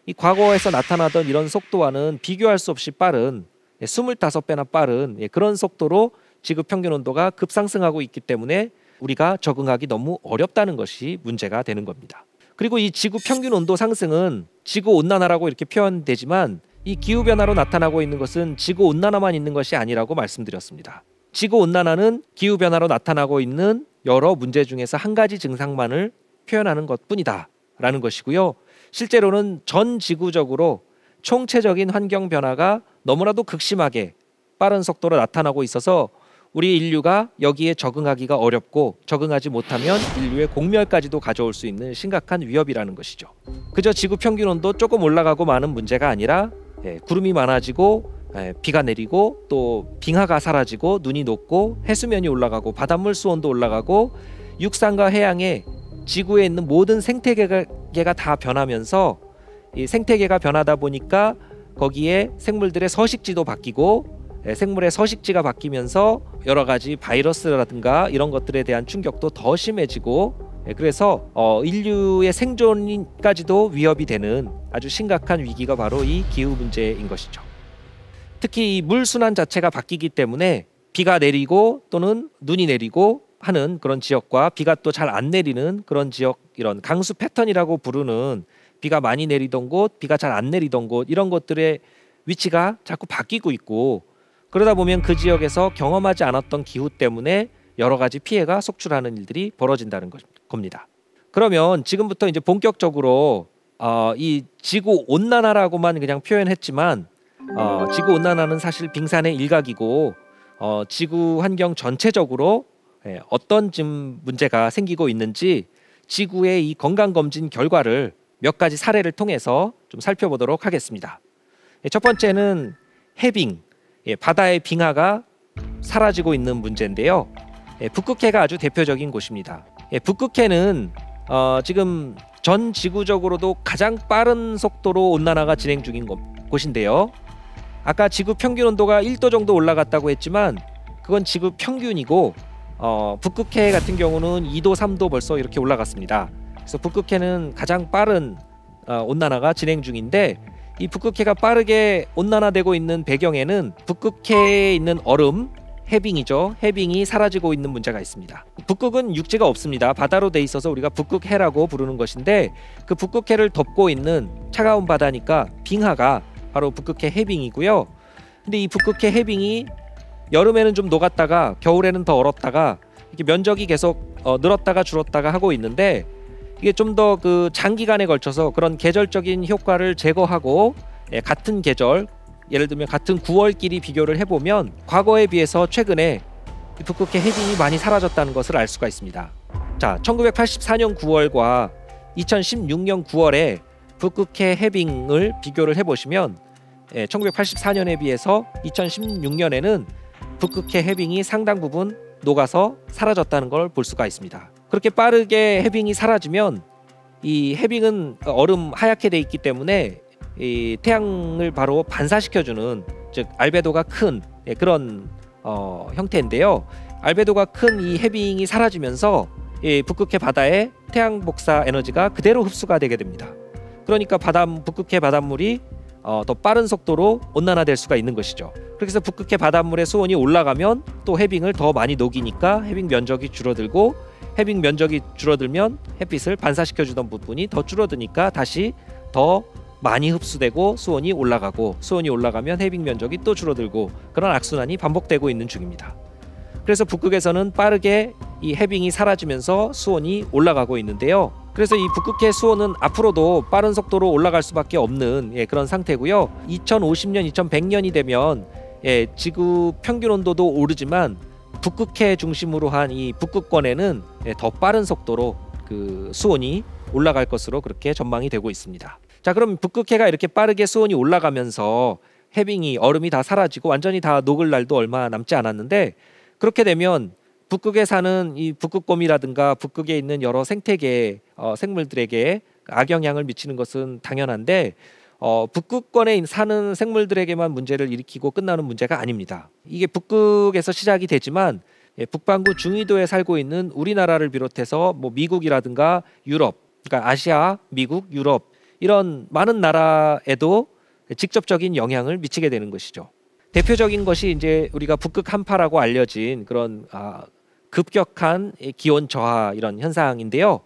이 과거에서 나타나던 이런 속도와는 비교할 수 없이 빠른, 25배나 빠른 그런 속도로 지구 평균 온도가 급상승하고 있기 때문에 우리가 적응하기 너무 어렵다는 것이 문제가 되는 겁니다. 그리고 이 지구 평균 온도 상승은 지구 온난화라고 이렇게 표현되지만, 이 기후 변화로 나타나고 있는 것은 지구 온난화만 있는 것이 아니라고 말씀드렸습니다. 지구 온난화는 기후 변화로 나타나고 있는 여러 문제 중에서 한 가지 증상만을 표현하는 것뿐이다 라는 것이고요. 실제로는 전 지구적으로 총체적인 환경 변화가 너무나도 극심하게 빠른 속도로 나타나고 있어서 우리 인류가 여기에 적응하기가 어렵고, 적응하지 못하면 인류의 공멸까지도 가져올 수 있는 심각한 위협이라는 것이죠. 그저 지구 평균 온도 조금 올라가고 마는 문제가 아니라 구름이 많아지고 비가 내리고 또 빙하가 사라지고 눈이 녹고 해수면이 올라가고 바닷물 수온도 올라가고 육상과 해양에 지구에 있는 모든 생태계가 다 변하면서, 이 생태계가 변하다 보니까 거기에 생물들의 서식지도 바뀌고, 생물의 서식지가 바뀌면서 여러 가지 바이러스라든가 이런 것들에 대한 충격도 더 심해지고, 그래서 인류의 생존까지도 위협이 되는 아주 심각한 위기가 바로 이 기후 문제인 것이죠. 특히 이 물순환 자체가 바뀌기 때문에 비가 내리고 또는 눈이 내리고 하는 그런 지역과 비가 또 잘 안 내리는 그런 지역, 이런 강수 패턴이라고 부르는 비가 많이 내리던 곳, 비가 잘 안 내리던 곳 이런 것들의 위치가 자꾸 바뀌고 있고 그러다 보면 그 지역에서 경험하지 않았던 기후 때문에 여러 가지 피해가 속출하는 일들이 벌어진다는 겁니다. 그러면 지금부터 이제 본격적으로 이 지구 온난화라고만 그냥 표현했지만 지구 온난화는 사실 빙산의 일각이고 지구 환경 전체적으로 어떤 지금 문제가 생기고 있는지 지구의 이 건강 검진 결과를 몇 가지 사례를 통해서 좀 살펴보도록 하겠습니다. 첫 번째는 해빙, 바다의 빙하가 사라지고 있는 문제인데요. 북극해가 아주 대표적인 곳입니다. 북극해는 지금 전 지구적으로도 가장 빠른 속도로 온난화가 진행 중인 곳인데요. 아까 지구 평균 온도가 1도 정도 올라갔다고 했지만 그건 지구 평균이고 북극해 같은 경우는 2도 3도 벌써 이렇게 올라갔습니다. 그래서 북극해는 가장 빠른 온난화가 진행 중인데 이 북극해가 빠르게 온난화되고 있는 배경에는 북극해에 있는 얼음, 해빙이죠. 해빙이 사라지고 있는 문제가 있습니다. 북극은 육지가 없습니다. 바다로 돼 있어서 우리가 북극해라고 부르는 것인데 그 북극해를 덮고 있는 차가운 바다니까 빙하가 바로 북극해 해빙이고요. 근데 이 북극해 해빙이 여름에는 좀 녹았다가 겨울에는 더 얼었다가 이렇게 면적이 계속 늘었다가 줄었다가 하고 있는데 이게 좀 더 그 장기간에 걸쳐서 그런 계절적인 효과를 제거하고 같은 계절 예를 들면 같은 9월끼리 비교를 해보면 과거에 비해서 최근에 북극해 해빙이 많이 사라졌다는 것을 알 수가 있습니다. 자, 1984년 9월과 2016년 9월에 북극해 해빙을 비교를 해보시면 1984년에 비해서 2016년에는 북극해 해빙이 상당 부분 녹아서 사라졌다는 걸 볼 수가 있습니다. 그렇게 빠르게 해빙이 사라지면 이 해빙은 얼음 하얗게 돼 있기 때문에 이 태양을 바로 반사시켜주는 즉 알베도가 큰 그런 형태인데요. 알베도가 큰 이 해빙이 사라지면서 이 북극해 바다의 태양 복사 에너지가 그대로 흡수가 되게 됩니다. 그러니까 북극해 바닷물이 더 빠른 속도로 온난화될 수가 있는 것이죠. 그래서 북극해 바닷물의 수온이 올라가면 또 해빙을 더 많이 녹이니까 해빙 면적이 줄어들고 해빙 면적이 줄어들면 햇빛을 반사시켜주던 부분이 더 줄어드니까 다시 더 많이 흡수되고 수온이 올라가고 수온이 올라가면 해빙 면적이 또 줄어들고 그런 악순환이 반복되고 있는 중입니다. 그래서 북극에서는 빠르게 이 해빙이 사라지면서 수온이 올라가고 있는데요. 그래서 이 북극해 수온은 앞으로도 빠른 속도로 올라갈 수밖에 없는 그런 상태고요. 2050년, 2100년이 되면 지구 평균 온도도 오르지만 북극해 중심으로 한 이 북극권에는 더 빠른 속도로 그 수온이 올라갈 것으로 그렇게 전망이 되고 있습니다. 자, 그럼 북극해가 이렇게 빠르게 수온이 올라가면서 해빙이 얼음이 다 사라지고 완전히 다 녹을 날도 얼마 남지 않았는데 그렇게 되면 북극에 사는 이 북극곰이라든가 북극에 있는 여러 생태계 생물들에게 악영향을 미치는 것은 당연한데 북극권에 사는 생물들에게만 문제를 일으키고 끝나는 문제가 아닙니다. 이게 북극에서 시작이 되지만 북반구 중위도에 살고 있는 우리나라를 비롯해서 뭐 미국이라든가 유럽, 그러니까 아시아, 미국, 유럽 이런 많은 나라에도 직접적인 영향을 미치게 되는 것이죠. 대표적인 것이 이제 우리가 북극 한파라고 알려진 그런 급격한 기온 저하 이런 현상인데요.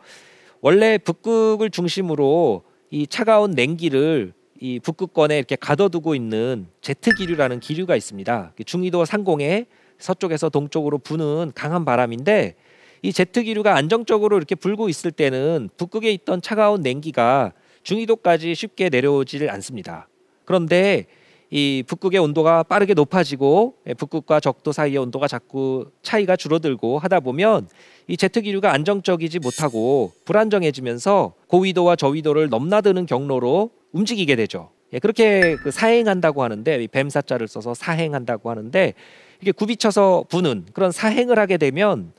원래 북극을 중심으로 이 차가운 냉기를 이 북극권에 이렇게 가둬두고 있는 제트 기류라는 기류가 있습니다. 중위도 상공에 서쪽에서 동쪽으로 부는 강한 바람인데 이 제트 기류가 안정적으로 이렇게 불고 있을 때는 북극에 있던 차가운 냉기가 중위도까지 쉽게 내려오질 않습니다. 그런데 이 북극의 온도가 빠르게 높아지고 북극과 적도 사이의 온도가 자꾸 차이가 줄어들고 하다 보면 이 제트 기류가 안정적이지 못하고 불안정해지면서 고위도와 저위도를 넘나드는 경로로 움직이게 되죠. 그렇게 사행한다고 하는데 뱀사자를 써서 사행한다고 하는데 이게 굽이쳐서 부는 그런 사행을 하게 되면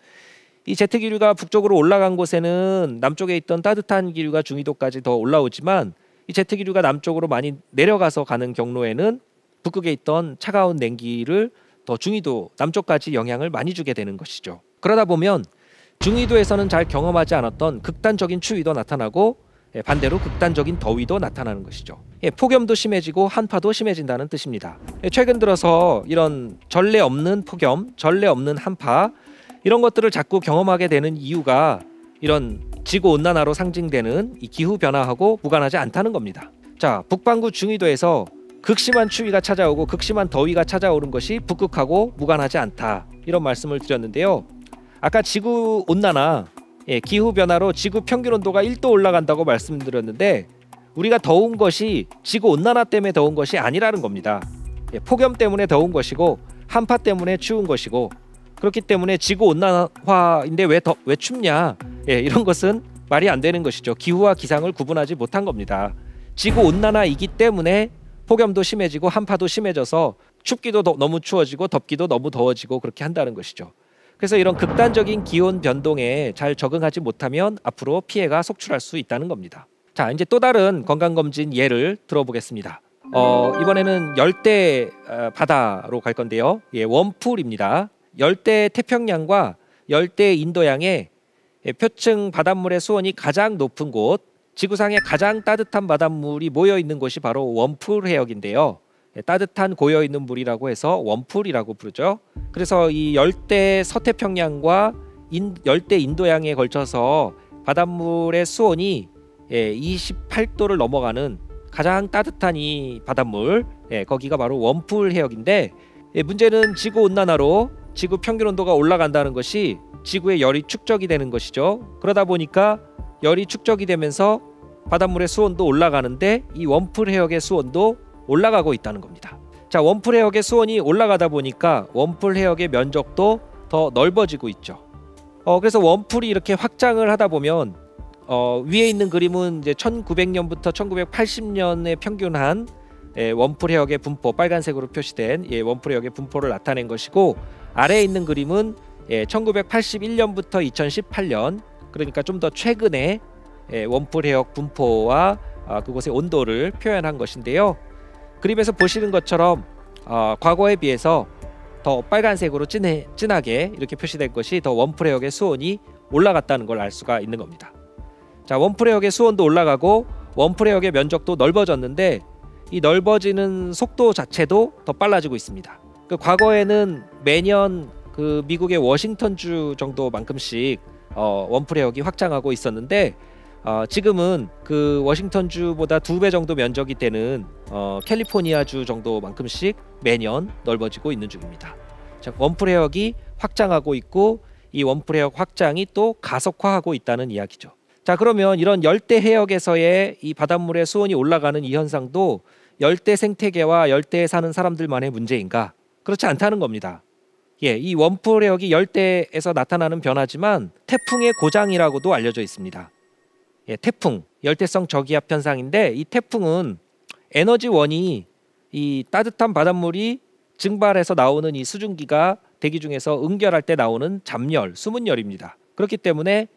이 제트 기류가 북쪽으로 올라간 곳에는 남쪽에 있던 따뜻한 기류가 중위도까지 더 올라오지만 이 제트 기류가 남쪽으로 많이 내려가서 가는 경로에는 북극에 있던 차가운 냉기를 더 중위도 남쪽까지 영향을 많이 주게 되는 것이죠. 그러다 보면 중위도에서는 잘 경험하지 않았던 극단적인 추위도 나타나고 반대로 극단적인 더위도 나타나는 것이죠. 폭염도 심해지고 한파도 심해진다는 뜻입니다. 최근 들어서 이런 전례 없는 폭염, 전례 없는 한파 이런 것들을 자꾸 경험하게 되는 이유가 이런 지구 온난화로 상징되는 이 기후 변화하고 무관하지 않다는 겁니다. 자, 북반구 중위도에서 극심한 추위가 찾아오고 극심한 더위가 찾아오는 것이 북극하고 무관하지 않다, 이런 말씀을 드렸는데요. 아까 지구 온난화, 기후 변화로 지구 평균 온도가 1도 올라간다고 말씀드렸는데, 우리가 더운 것이 지구 온난화 때문에 더운 것이 아니라는 겁니다. 폭염 때문에 더운 것이고 한파 때문에 추운 것이고, 그렇기 때문에 지구 온난화인데 왜 춥냐, 이런 것은 말이 안 되는 것이죠. 기후와 기상을 구분하지 못한 겁니다. 지구 온난화이기 때문에 폭염도 심해지고 한파도 심해져서 춥기도 너무 추워지고 덥기도 너무 더워지고 그렇게 한다는 것이죠. 그래서 이런 극단적인 기온 변동에 잘 적응하지 못하면 앞으로 피해가 속출할 수 있다는 겁니다. 자, 이제 또 다른 건강검진 예를 들어보겠습니다. 이번에는 열대 바다로 갈 건데요. 웜풀입니다. 열대 태평양과 열대 인도양의 표층 바닷물의 수온이 가장 높은 곳, 지구상에 가장 따뜻한 바닷물이 모여 있는 곳이 바로 웜풀 해역인데요. 따뜻한 고여 있는 물이라고 해서 웜풀이라고 부르죠. 그래서 이 열대 서태평양과 열대 인도양에 걸쳐서 바닷물의 수온이 28도를 넘어가는 가장 따뜻한 이 바닷물, 거기가 바로 웜풀 해역인데, 문제는 지구 온난화로 지구 평균 온도가 올라간다는 것이 지구의 열이 축적이 되는 것이죠. 그러다 보니까 열이 축적이 되면서 바닷물의 수온도 올라가는데 이 웜풀 해역의 수온도 올라가고 있다는 겁니다. 자, 웜풀 해역의 수온이 올라가다 보니까 웜풀 해역의 면적도 더 넓어지고 있죠. 그래서 웜풀이 이렇게 확장을 하다 보면 위에 있는 그림은 이제 1900년부터 1980년에 평균한 웜풀 해역의 분포, 빨간색으로 표시된 웜풀 해역의 분포를 나타낸 것이고, 아래에 있는 그림은 1981년부터 2018년, 그러니까 좀 더 최근에 웜풀 해역 분포와 그곳의 온도를 표현한 것인데요. 그림에서 보시는 것처럼 과거에 비해서 더 빨간색으로 진하게 이렇게 표시된 것이 더 웜풀 해역의 수온이 올라갔다는 걸 알 수가 있는 겁니다. 자, 웜풀 해역의 수온도 올라가고 웜풀 해역의 면적도 넓어졌는데, 이 넓어지는 속도 자체도 더 빨라지고 있습니다. 그 과거에는 매년 그 미국의 워싱턴주 정도만큼씩 웜풀 해역이 확장하고 있었는데, 지금은 그 워싱턴주보다 2배 정도 면적이 되는 캘리포니아주 정도만큼씩 매년 넓어지고 있는 중입니다. 자, 웜풀 해역이 확장하고 있고 이 웜풀 해역 확장이 또 가속화하고 있다는 이야기죠. 자, 그러면 이런 열대 해역에서의 이 바닷물의 수온이 올라가는 이 현상도 열대 생태계와 열대에 사는 사람들만의 문제인가? 그렇지 않다는 겁니다. 이 웜풀 해역이 열대에서 나타나는 변화지만 태풍의 고장이라고도 알려져 있습니다. 태풍, 열대성 저기압 현상인데, 이 태풍은 에너지원이 이 따뜻한 바닷물이 증발해서 나오는 이 수증기가 대기 중에서 응결할 때 나오는 잡열, 수문열입니다. 그렇기 때문에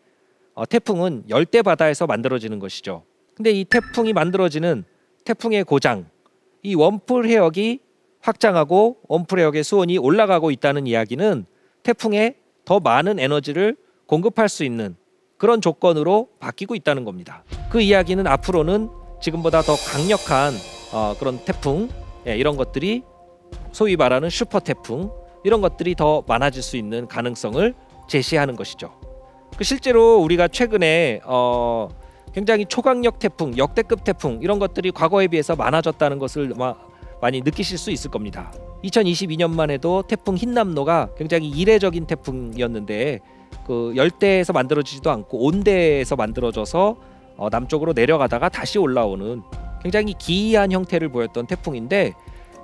태풍은 열대 바다에서 만들어지는 것이죠. 근데 이 태풍이 만들어지는 태풍의 고장, 이 웜풀 해역이 확장하고 웜풀 해역의 수온이 올라가고 있다는 이야기는 태풍에 더 많은 에너지를 공급할 수 있는 그런 조건으로 바뀌고 있다는 겁니다. 그 이야기는 앞으로는 지금보다 더 강력한 그런 태풍, 이런 것들이 소위 말하는 슈퍼 태풍, 이런 것들이 더 많아질 수 있는 가능성을 제시하는 것이죠. 실제로 우리가 최근에 굉장히 초강력 태풍, 역대급 태풍, 이런 것들이 과거에 비해서 많아졌다는 것을 많이 느끼실 수 있을 겁니다. 2022년만 해도 태풍 흰남노가 굉장히 이례적인 태풍이었는데, 그 열대에서 만들어지지도 않고 온대에서 만들어져서 남쪽으로 내려가다가 다시 올라오는 굉장히 기이한 형태를 보였던 태풍인데,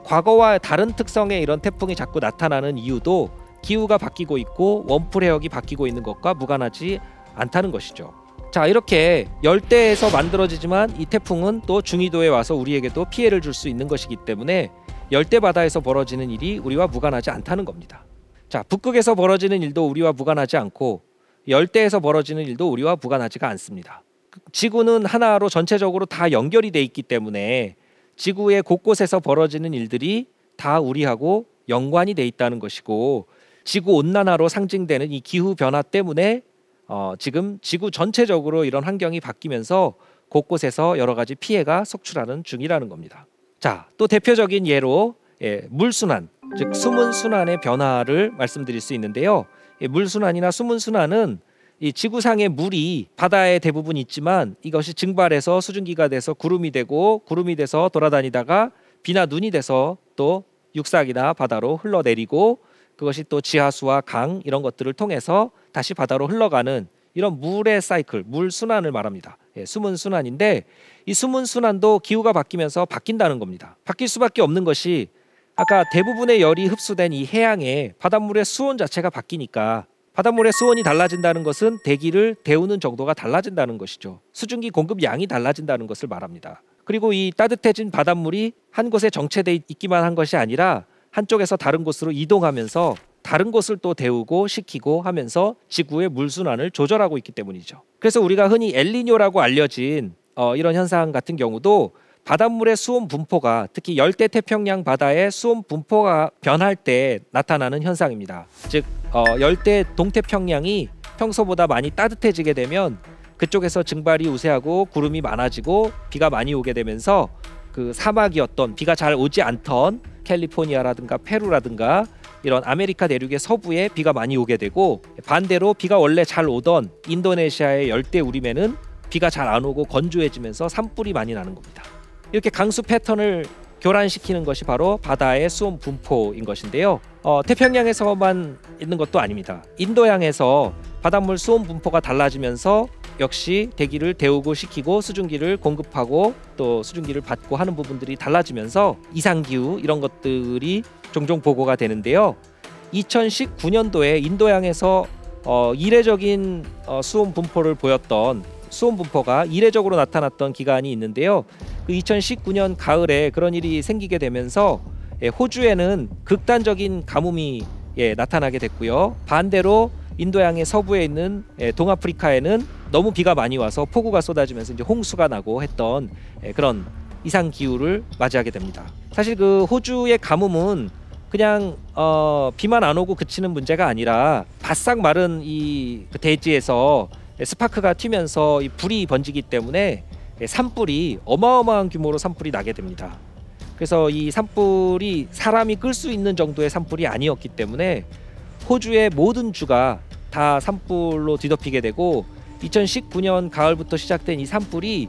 과거와 다른 특성의 이런 태풍이 자꾸 나타나는 이유도 기후가 바뀌고 있고 웜풀 해역이 바뀌고 있는 것과 무관하지 않다는 것이죠. 자, 이렇게 열대에서 만들어지지만 이 태풍은 또 중위도에 와서 우리에게도 피해를 줄 수 있는 것이기 때문에 열대 바다에서 벌어지는 일이 우리와 무관하지 않다는 겁니다. 자, 북극에서 벌어지는 일도 우리와 무관하지 않고 열대에서 벌어지는 일도 우리와 무관하지가 않습니다. 지구는 하나로 전체적으로 다 연결이 돼 있기 때문에 지구의 곳곳에서 벌어지는 일들이 다 우리하고 연관이 돼 있다는 것이고, 지구 온난화로 상징되는 이 기후 변화 때문에 지금 지구 전체적으로 이런 환경이 바뀌면서 곳곳에서 여러 가지 피해가 속출하는 중이라는 겁니다. 자, 또 대표적인 예로 물순환, 즉 수문순환의 변화를 말씀드릴 수 있는데요. 물순환이나 수문순환은 이 지구상의 물이 바다에 대부분 있지만 이것이 증발해서 수증기가 돼서 구름이 되고 구름이 돼서 돌아다니다가 비나 눈이 돼서 또 육삭이나 바다로 흘러내리고 그것이 또 지하수와 강 이런 것들을 통해서 다시 바다로 흘러가는 이런 물의 사이클, 물 순환을 말합니다. 수문 순환인데 이 수문 순환도 기후가 바뀌면서 바뀐다는 겁니다. 바뀔 수밖에 없는 것이 아까 대부분의 열이 흡수된 이 해양에 바닷물의 수온 자체가 바뀌니까 바닷물의 수온이 달라진다는 것은 대기를 데우는 정도가 달라진다는 것이죠. 수증기 공급 양이 달라진다는 것을 말합니다. 그리고 이 따뜻해진 바닷물이 한 곳에 정체돼 있기만 한 것이 아니라 한쪽에서 다른 곳으로 이동하면서 다른 곳을 또 데우고 식히고 하면서 지구의 물순환을 조절하고 있기 때문이죠. 그래서 우리가 흔히 엘니뇨라고 알려진 이런 현상 같은 경우도 바닷물의 수온 분포가 특히 열대 태평양 바다의 수온 분포가 변할 때 나타나는 현상입니다. 즉 열대 동태평양이 평소보다 많이 따뜻해지게 되면 그쪽에서 증발이 우세하고 구름이 많아지고 비가 많이 오게 되면서 그 사막이었던 비가 잘 오지 않던 캘리포니아라든가 페루라든가 이런 아메리카 대륙의 서부에 비가 많이 오게 되고 반대로 비가 원래 잘 오던 인도네시아의 열대 우림에는 비가 잘 안 오고 건조해지면서 산불이 많이 나는 겁니다. 이렇게 강수 패턴을 교란시키는 것이 바로 바다의 수온 분포인 것인데요. 태평양에서만 있는 것도 아닙니다. 인도양에서 바닷물 수온 분포가 달라지면서 역시 대기를 데우고 식히고 수증기를 공급하고 또 수증기를 받고 하는 부분들이 달라지면서 이상기후 이런 것들이 종종 보고가 되는데요. 2019년도에 인도양에서 이례적인 수온 분포를 보였던 수온 분포가 이례적으로 나타났던 기간이 있는데요. 그 2019년 가을에 그런 일이 생기게 되면서 호주에는 극단적인 가뭄이 나타나게 됐고요. 반대로 인도양의 서부에 있는 동아프리카에는 너무 비가 많이 와서 폭우가 쏟아지면서 이제 홍수가 나고 했던 그런 이상 기후를 맞이하게 됩니다. 사실 그 호주의 가뭄은 그냥 비만 안 오고 그치는 문제가 아니라 바싹 마른 이 대지에서 스파크가 튀면서 이 불이 번지기 때문에 산불이 어마어마한 규모로 산불이 나게 됩니다. 그래서 이 산불이 사람이 끌 수 있는 정도의 산불이 아니었기 때문에 호주의 모든 주가 다 산불로 뒤덮이게 되고 2019년 가을부터 시작된 이 산불이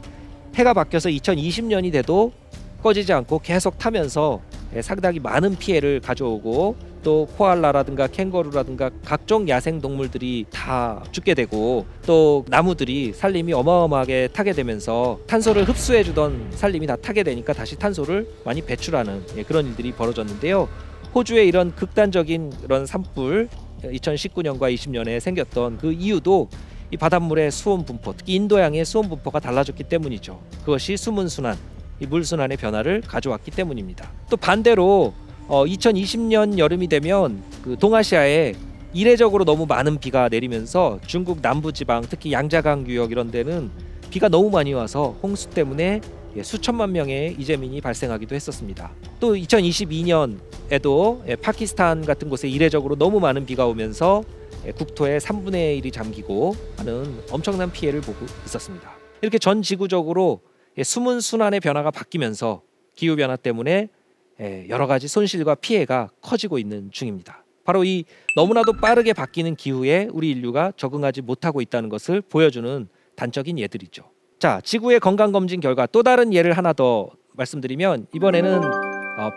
해가 바뀌어서 2020년이 돼도 꺼지지 않고 계속 타면서 상당히 많은 피해를 가져오고 또 코알라라든가 캥거루라든가 각종 야생 동물들이 다 죽게 되고 또 나무들이 산림이 어마어마하게 타게 되면서 탄소를 흡수해주던 산림이 다 타게 되니까 다시 탄소를 많이 배출하는 그런 일들이 벌어졌는데요. 호주의 이런 극단적인 그런 산불 2019년과 20년에 생겼던 그 이유도 이 바닷물의 수온 분포, 특히 인도양의 수온 분포가 달라졌기 때문이죠. 그것이 수문순환, 이 물순환의 변화를 가져왔기 때문입니다. 또 반대로 2020년 여름이 되면 그 동아시아에 이례적으로 너무 많은 비가 내리면서 중국 남부지방, 특히 양자강 유역 이런 데는 비가 너무 많이 와서 홍수 때문에 수천만 명의 이재민이 발생하기도 했었습니다. 또 2022년에도 파키스탄 같은 곳에 이례적으로 너무 많은 비가 오면서 국토의 3분의 1이 잠기고 하는 엄청난 피해를 보고 있었습니다. 이렇게 전 지구적으로 수문 순환의 변화가 바뀌면서 기후 변화 때문에 여러 가지 손실과 피해가 커지고 있는 중입니다. 바로 이 너무나도 빠르게 바뀌는 기후에 우리 인류가 적응하지 못하고 있다는 것을 보여주는 단적인 예들이죠. 자, 지구의 건강검진 결과 또 다른 예를 하나 더 말씀드리면 이번에는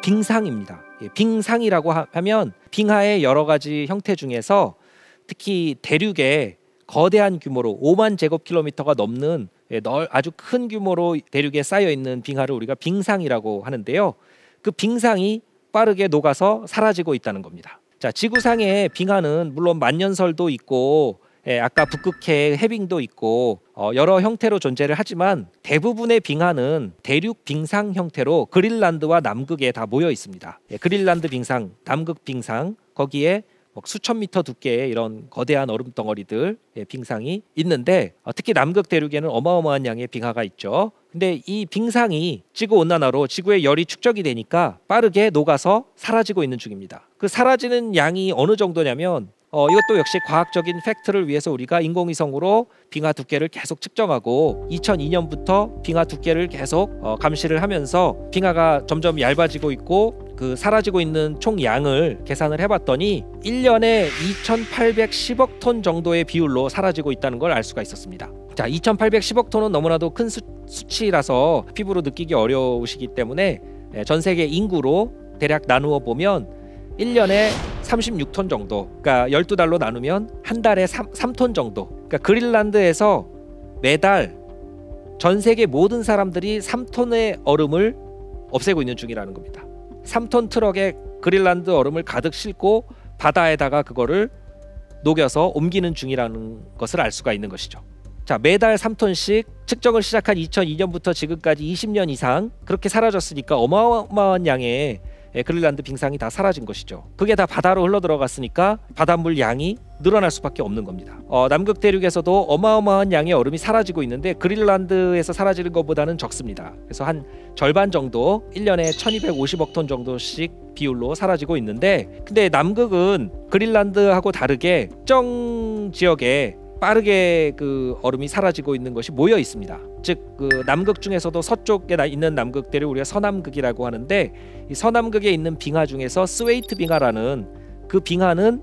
빙상입니다. 빙상이라고 하면 빙하의 여러 가지 형태 중에서 특히 대륙에 거대한 규모로 5만 제곱킬로미터가 넘는 아주 큰 규모로 대륙에 쌓여 있는 빙하를 우리가 빙상이라고 하는데요. 그 빙상이 빠르게 녹아서 사라지고 있다는 겁니다. 자, 지구상의 빙하는 물론 만년설도 있고 아까 북극해 해빙도 있고 여러 형태로 존재를 하지만 대부분의 빙하는 대륙 빙상 형태로 그린란드와 남극에 다 모여 있습니다. 그린란드 빙상, 남극 빙상, 거기에 수천 미터 두께의 이런 거대한 얼음 덩어리들 빙상이 있는데 특히 남극 대륙에는 어마어마한 양의 빙하가 있죠. 근데 이 빙상이 지구온난화로 지구의 열이 축적이 되니까 빠르게 녹아서 사라지고 있는 중입니다. 그 사라지는 양이 어느 정도냐면 이것도 역시 과학적인 팩트를 위해서 우리가 인공위성으로 빙하 두께를 계속 측정하고 2002년부터 빙하 두께를 계속 감시를 하면서 빙하가 점점 얇아지고 있고 그 사라지고 있는 총 양을 계산을 해봤더니 1년에 2,810억 톤 정도의 비율로 사라지고 있다는 걸 알 수가 있었습니다. 자, 2,810억 톤은 너무나도 큰 수치라서 피부로 느끼기 어려우시기 때문에 전 세계 인구로 대략 나누어 보면 1년에 36톤 정도, 그러니까 12달로 나누면 한 달에 3톤 정도. 그러니까 그린란드에서 매달 전 세계 모든 사람들이 3톤의 얼음을 없애고 있는 중이라는 겁니다. 3톤 트럭에 그린란드 얼음을 가득 싣고 바다에다가 그거를 녹여서 옮기는 중이라는 것을 알 수가 있는 것이죠. 자, 매달 3톤씩 측정을 시작한 2002년부터 지금까지 20년 이상 그렇게 사라졌으니까 어마어마한 양의 그린란드 빙상이 다 사라진 것이죠. 그게 다 바다로 흘러 들어갔으니까 바닷물 양이 늘어날 수밖에 없는 겁니다. 남극 대륙에서도 어마어마한 양의 얼음이 사라지고 있는데 그린란드에서 사라지는 것보다는 적습니다. 그래서 한 절반 정도 1년에 1250억 톤 정도씩 비율로 사라지고 있는데, 근데 남극은 그린란드하고 다르게 특정 지역에 빠르게 그 얼음이 사라지고 있는 것이 모여 있습니다. 즉 그 남극 중에서도 서쪽에 있는 남극대를 우리가 서남극이라고 하는데, 이 서남극에 있는 빙하 중에서 스웨이트 빙하라는 그 빙하는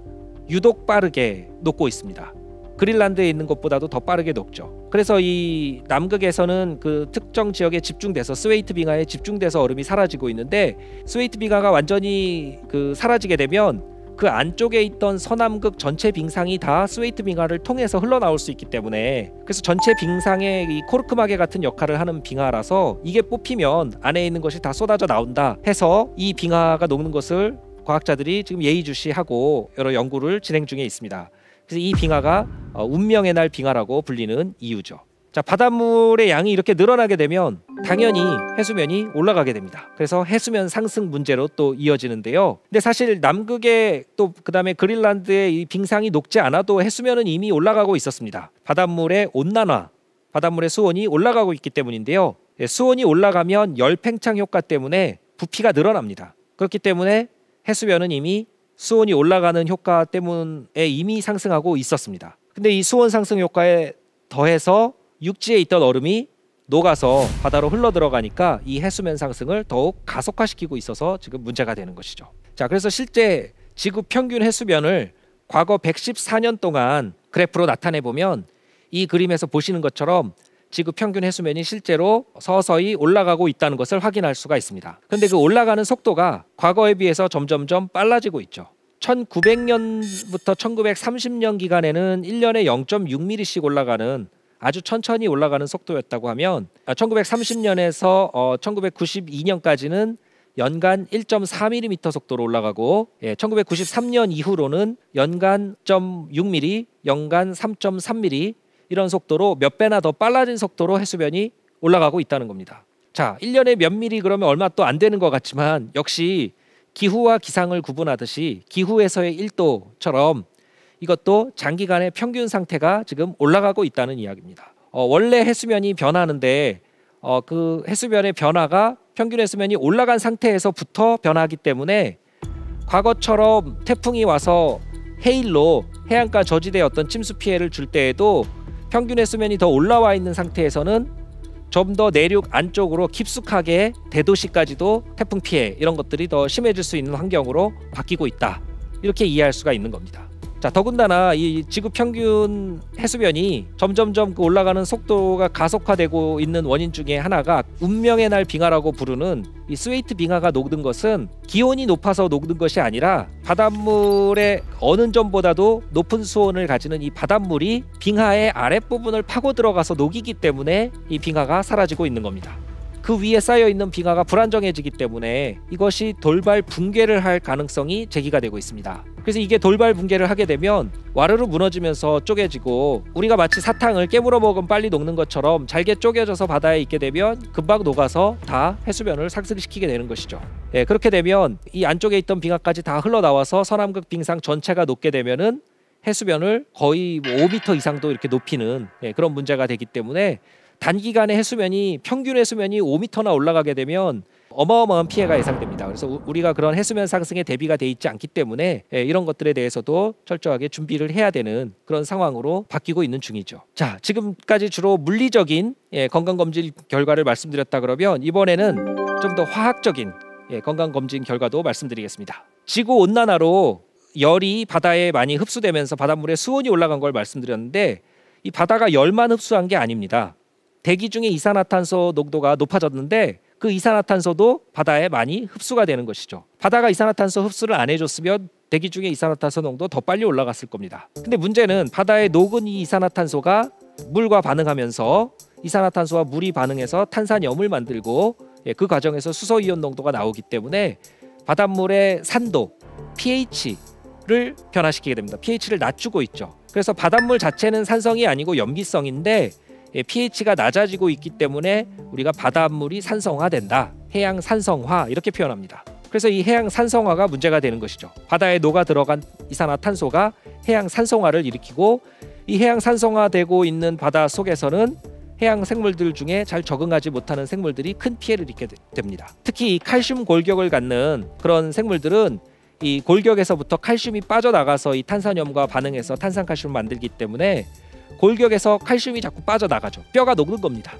유독 빠르게 녹고 있습니다. 그린란드에 있는 것보다도 더 빠르게 녹죠. 그래서 이 남극에서는 그 특정 지역에 집중돼서 스웨이트 빙하에 집중돼서 얼음이 사라지고 있는데, 스웨이트 빙하가 완전히 그 사라지게 되면 그 안쪽에 있던 서남극 전체 빙상이 다 스웨이트 빙하를 통해서 흘러나올 수 있기 때문에, 그래서 전체 빙상의 이 코르크마개 같은 역할을 하는 빙하라서 이게 뽑히면 안에 있는 것이 다 쏟아져 나온다 해서 이 빙하가 녹는 것을 과학자들이 지금 예의주시하고 여러 연구를 진행 중에 있습니다. 그래서 이 빙하가 운명의 날 빙하라고 불리는 이유죠. 자, 바닷물의 양이 이렇게 늘어나게 되면 당연히 해수면이 올라가게 됩니다. 그래서 해수면 상승 문제로 또 이어지는데요. 근데 사실 남극에 또 그다음에 그린란드의 이 빙상이 녹지 않아도 해수면은 이미 올라가고 있었습니다. 바닷물의 온난화, 바닷물의 수온이 올라가고 있기 때문인데요. 수온이 올라가면 열팽창 효과 때문에 부피가 늘어납니다. 그렇기 때문에 해수면은 이미 수온이 올라가는 효과 때문에 이미 상승하고 있었습니다. 근데 이 수온 상승 효과에 더해서 육지에 있던 얼음이 녹아서 바다로 흘러 들어가니까 이 해수면 상승을 더욱 가속화시키고 있어서 지금 문제가 되는 것이죠. 자, 그래서 실제 지구 평균 해수면을 과거 114년 동안 그래프로 나타내 보면 이 그림에서 보시는 것처럼 지구 평균 해수면이 실제로 서서히 올라가고 있다는 것을 확인할 수가 있습니다. 그런데 그 올라가는 속도가 과거에 비해서 점점점 빨라지고 있죠. 1900년부터 1930년 기간에는 1년에 0.6mm씩 올라가는 아주 천천히 올라가는 속도였다고 하면 1930년에서 1992년까지는 연간 1.4mm 속도로 올라가고 1993년 이후로는 연간 0.6mm, 연간 3.3mm 이런 속도로 몇 배나 더 빨라진 속도로 해수면이 올라가고 있다는 겁니다. 자, 1년에 몇 미리 그러면 얼마 또 안 되는 것 같지만 역시 기후와 기상을 구분하듯이 기후에서의 1도처럼 이것도 장기간의 평균 상태가 지금 올라가고 있다는 이야기입니다. 원래 해수면이 변하는데 그 해수면의 변화가 평균 해수면이 올라간 상태에서부터 변하기 때문에 과거처럼 태풍이 와서 해일로 해안가 저지대에 어떤 침수 피해를 줄 때에도 평균 해수면이 더 올라와 있는 상태에서는 좀 더 내륙 안쪽으로 깊숙하게 대도시까지도 태풍 피해 이런 것들이 더 심해질 수 있는 환경으로 바뀌고 있다, 이렇게 이해할 수가 있는 겁니다. 자, 더군다나 이 지구 평균 해수면이 점점점 그 올라가는 속도가 가속화되고 있는 원인 중에 하나가 운명의 날 빙하라고 부르는 이 스웨이트 빙하가 녹는 것은 기온이 높아서 녹는 것이 아니라 바닷물의 어느 점보다도 높은 수온을 가지는 이 바닷물이 빙하의 아랫부분을 파고 들어가서 녹이기 때문에 이 빙하가 사라지고 있는 겁니다. 그 위에 쌓여있는 빙하가 불안정해지기 때문에 이것이 돌발 붕괴를 할 가능성이 제기가 되고 있습니다. 그래서 이게 돌발 붕괴를 하게 되면 와르르 무너지면서 쪼개지고 우리가 마치 사탕을 깨물어 먹으면 빨리 녹는 것처럼 잘게 쪼개져서 바다에 있게 되면 금방 녹아서 다 해수면을 상승시키게 되는 것이죠. 그렇게 되면 이 안쪽에 있던 빙하까지 다 흘러나와서 서남극 빙상 전체가 녹게 되면은 해수면을 거의 5m 이상도 이렇게 높이는 그런 문제가 되기 때문에 단기간에 해수면이 평균 해수면이 5m나 올라가게 되면 어마어마한 피해가 예상됩니다. 그래서 우리가 그런 해수면 상승에 대비가 돼 있지 않기 때문에 이런 것들에 대해서도 철저하게 준비를 해야 되는 그런 상황으로 바뀌고 있는 중이죠. 자, 지금까지 주로 물리적인 건강검진 결과를 말씀드렸다 그러면 이번에는 좀 더 화학적인 건강검진 결과도 말씀드리겠습니다. 지구온난화로 열이 바다에 많이 흡수되면서 바닷물에 수온이 올라간 걸 말씀드렸는데 이 바다가 열만 흡수한 게 아닙니다. 대기 중에 이산화탄소 농도가 높아졌는데 그 이산화탄소도 바다에 많이 흡수가 되는 것이죠. 바다가 이산화탄소 흡수를 안 해줬으면 대기 중에 이산화탄소 농도 더 빨리 올라갔을 겁니다. 근데 문제는 바다에 녹은 이 이산화탄소가 물과 반응하면서 이산화탄소와 물이 반응해서 탄산염을 만들고 그 과정에서 수소이온 농도가 나오기 때문에 바닷물의 산도, pH를 변화시키게 됩니다. pH를 낮추고 있죠. 그래서 바닷물 자체는 산성이 아니고 염기성인데 pH가 낮아지고 있기 때문에 우리가 바닷물이 산성화된다. 해양 산성화 이렇게 표현합니다. 그래서 이 해양 산성화가 문제가 되는 것이죠. 바다에 녹아 들어간 이산화탄소가 해양 산성화를 일으키고 이 해양 산성화되고 있는 바다 속에서는 해양 생물들 중에 잘 적응하지 못하는 생물들이 큰 피해를 입게 됩니다. 특히 이 칼슘 골격을 갖는 그런 생물들은 이 골격에서부터 칼슘이 빠져나가서 이 탄산염과 반응해서 탄산칼슘을 만들기 때문에 골격에서 칼슘이 자꾸 빠져나가죠. 뼈가 녹는 겁니다.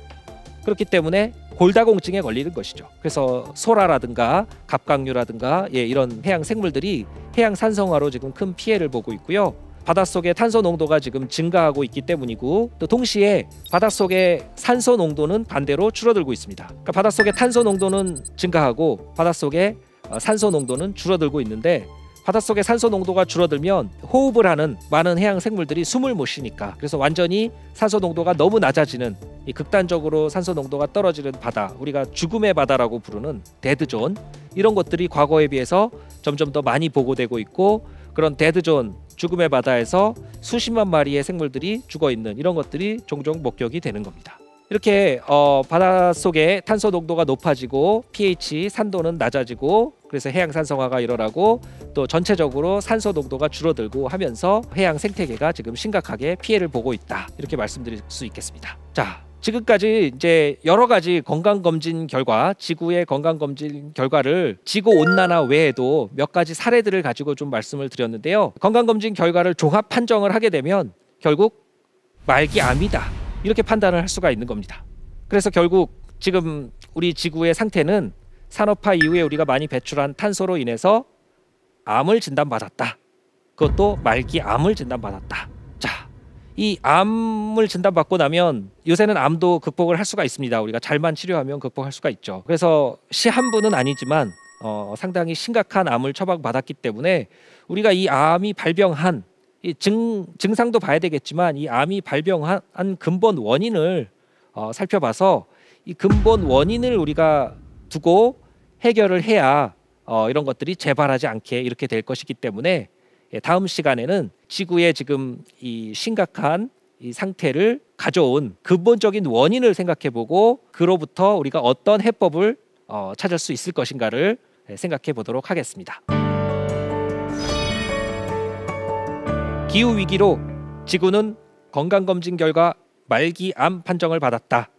그렇기 때문에 골다공증에 걸리는 것이죠. 그래서 소라라든가 갑각류라든가 이런 해양 생물들이 해양 산성화로 지금 큰 피해를 보고 있고요. 바닷속의 탄소 농도가 지금 증가하고 있기 때문이고 또 동시에 바닷속의 산소 농도는 반대로 줄어들고 있습니다. 그러니까 바닷속의 탄소 농도는 증가하고 바닷속의 산소 농도는 줄어들고 있는데 바닷속의 산소 농도가 줄어들면 호흡을 하는 많은 해양 생물들이 숨을 못 쉬니까 그래서 완전히 산소 농도가 너무 낮아지는 이 극단적으로 산소 농도가 떨어지는 바다, 우리가 죽음의 바다라고 부르는 데드존, 이런 것들이 과거에 비해서 점점 더 많이 보고되고 있고 그런 데드존, 죽음의 바다에서 수십만 마리의 생물들이 죽어있는 이런 것들이 종종 목격이 되는 겁니다. 이렇게 바닷속에 탄소 농도가 높아지고 pH 산도는 낮아지고 그래서 해양 산성화가 일어나고 또 전체적으로 산소 농도가 줄어들고 하면서 해양 생태계가 지금 심각하게 피해를 보고 있다. 이렇게 말씀드릴 수 있겠습니다. 자, 지금까지 이제 여러 가지 건강검진 결과, 지구의 건강검진 결과를 지구 온난화 외에도 몇 가지 사례들을 가지고 좀 말씀을 드렸는데요. 건강검진 결과를 종합 판정을 하게 되면 결국 말기암이다. 이렇게 판단을 할 수가 있는 겁니다. 그래서 결국 지금 우리 지구의 상태는 산업화 이후에 우리가 많이 배출한 탄소로 인해서 암을 진단받았다. 그것도 말기암을 진단받았다. 자, 이 암을 진단받고 나면 요새는 암도 극복을 할 수가 있습니다. 우리가 잘만 치료하면 극복할 수가 있죠. 그래서 시한부는 아니지만 상당히 심각한 암을 처방받았기 때문에 우리가 이 암이 발병한 이 증상도 봐야 되겠지만 이 암이 발병한 근본 원인을 살펴봐서 이 근본 원인을 우리가 두고 해결을 해야 이런 것들이 재발하지 않게 이렇게 될 것이기 때문에 다음 시간에는 지구의 지금 이 심각한 이 상태를 가져온 근본적인 원인을 생각해보고 그로부터 우리가 어떤 해법을 찾을 수 있을 것인가를 생각해 보도록 하겠습니다. 기후위기로 지구는 건강검진 결과 말기암 판정을 받았다.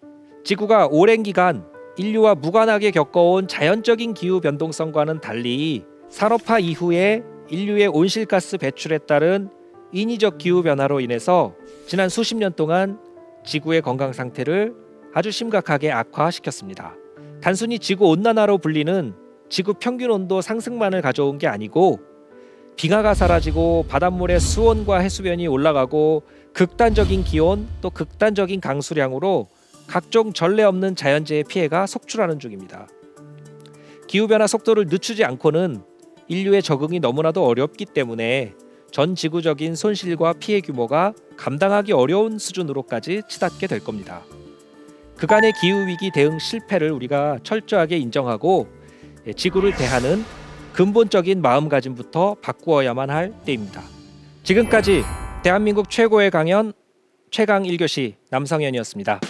지구가 오랜 기간 인류와 무관하게 겪어온 자연적인 기후 변동성과는 달리 산업화 이후에 인류의 온실가스 배출에 따른 인위적 기후 변화로 인해서 지난 수십 년 동안 지구의 건강 상태를 아주 심각하게 악화시켰습니다. 단순히 지구 온난화로 불리는 지구 평균 온도 상승만을 가져온 게 아니고 빙하가 사라지고 바닷물의 수온과 해수면이 올라가고 극단적인 기온 또 극단적인 강수량으로 각종 전례 없는 자연재해 피해가 속출하는 중입니다. 기후변화 속도를 늦추지 않고는 인류의 적응이 너무나도 어렵기 때문에 전 지구적인 손실과 피해 규모가 감당하기 어려운 수준으로까지 치닫게 될 겁니다. 그간의 기후위기 대응 실패를 우리가 철저하게 인정하고 지구를 대하는 근본적인 마음가짐부터 바꾸어야만 할 때입니다. 지금까지 대한민국 최고의 강연 최강 1교시 남성현이었습니다.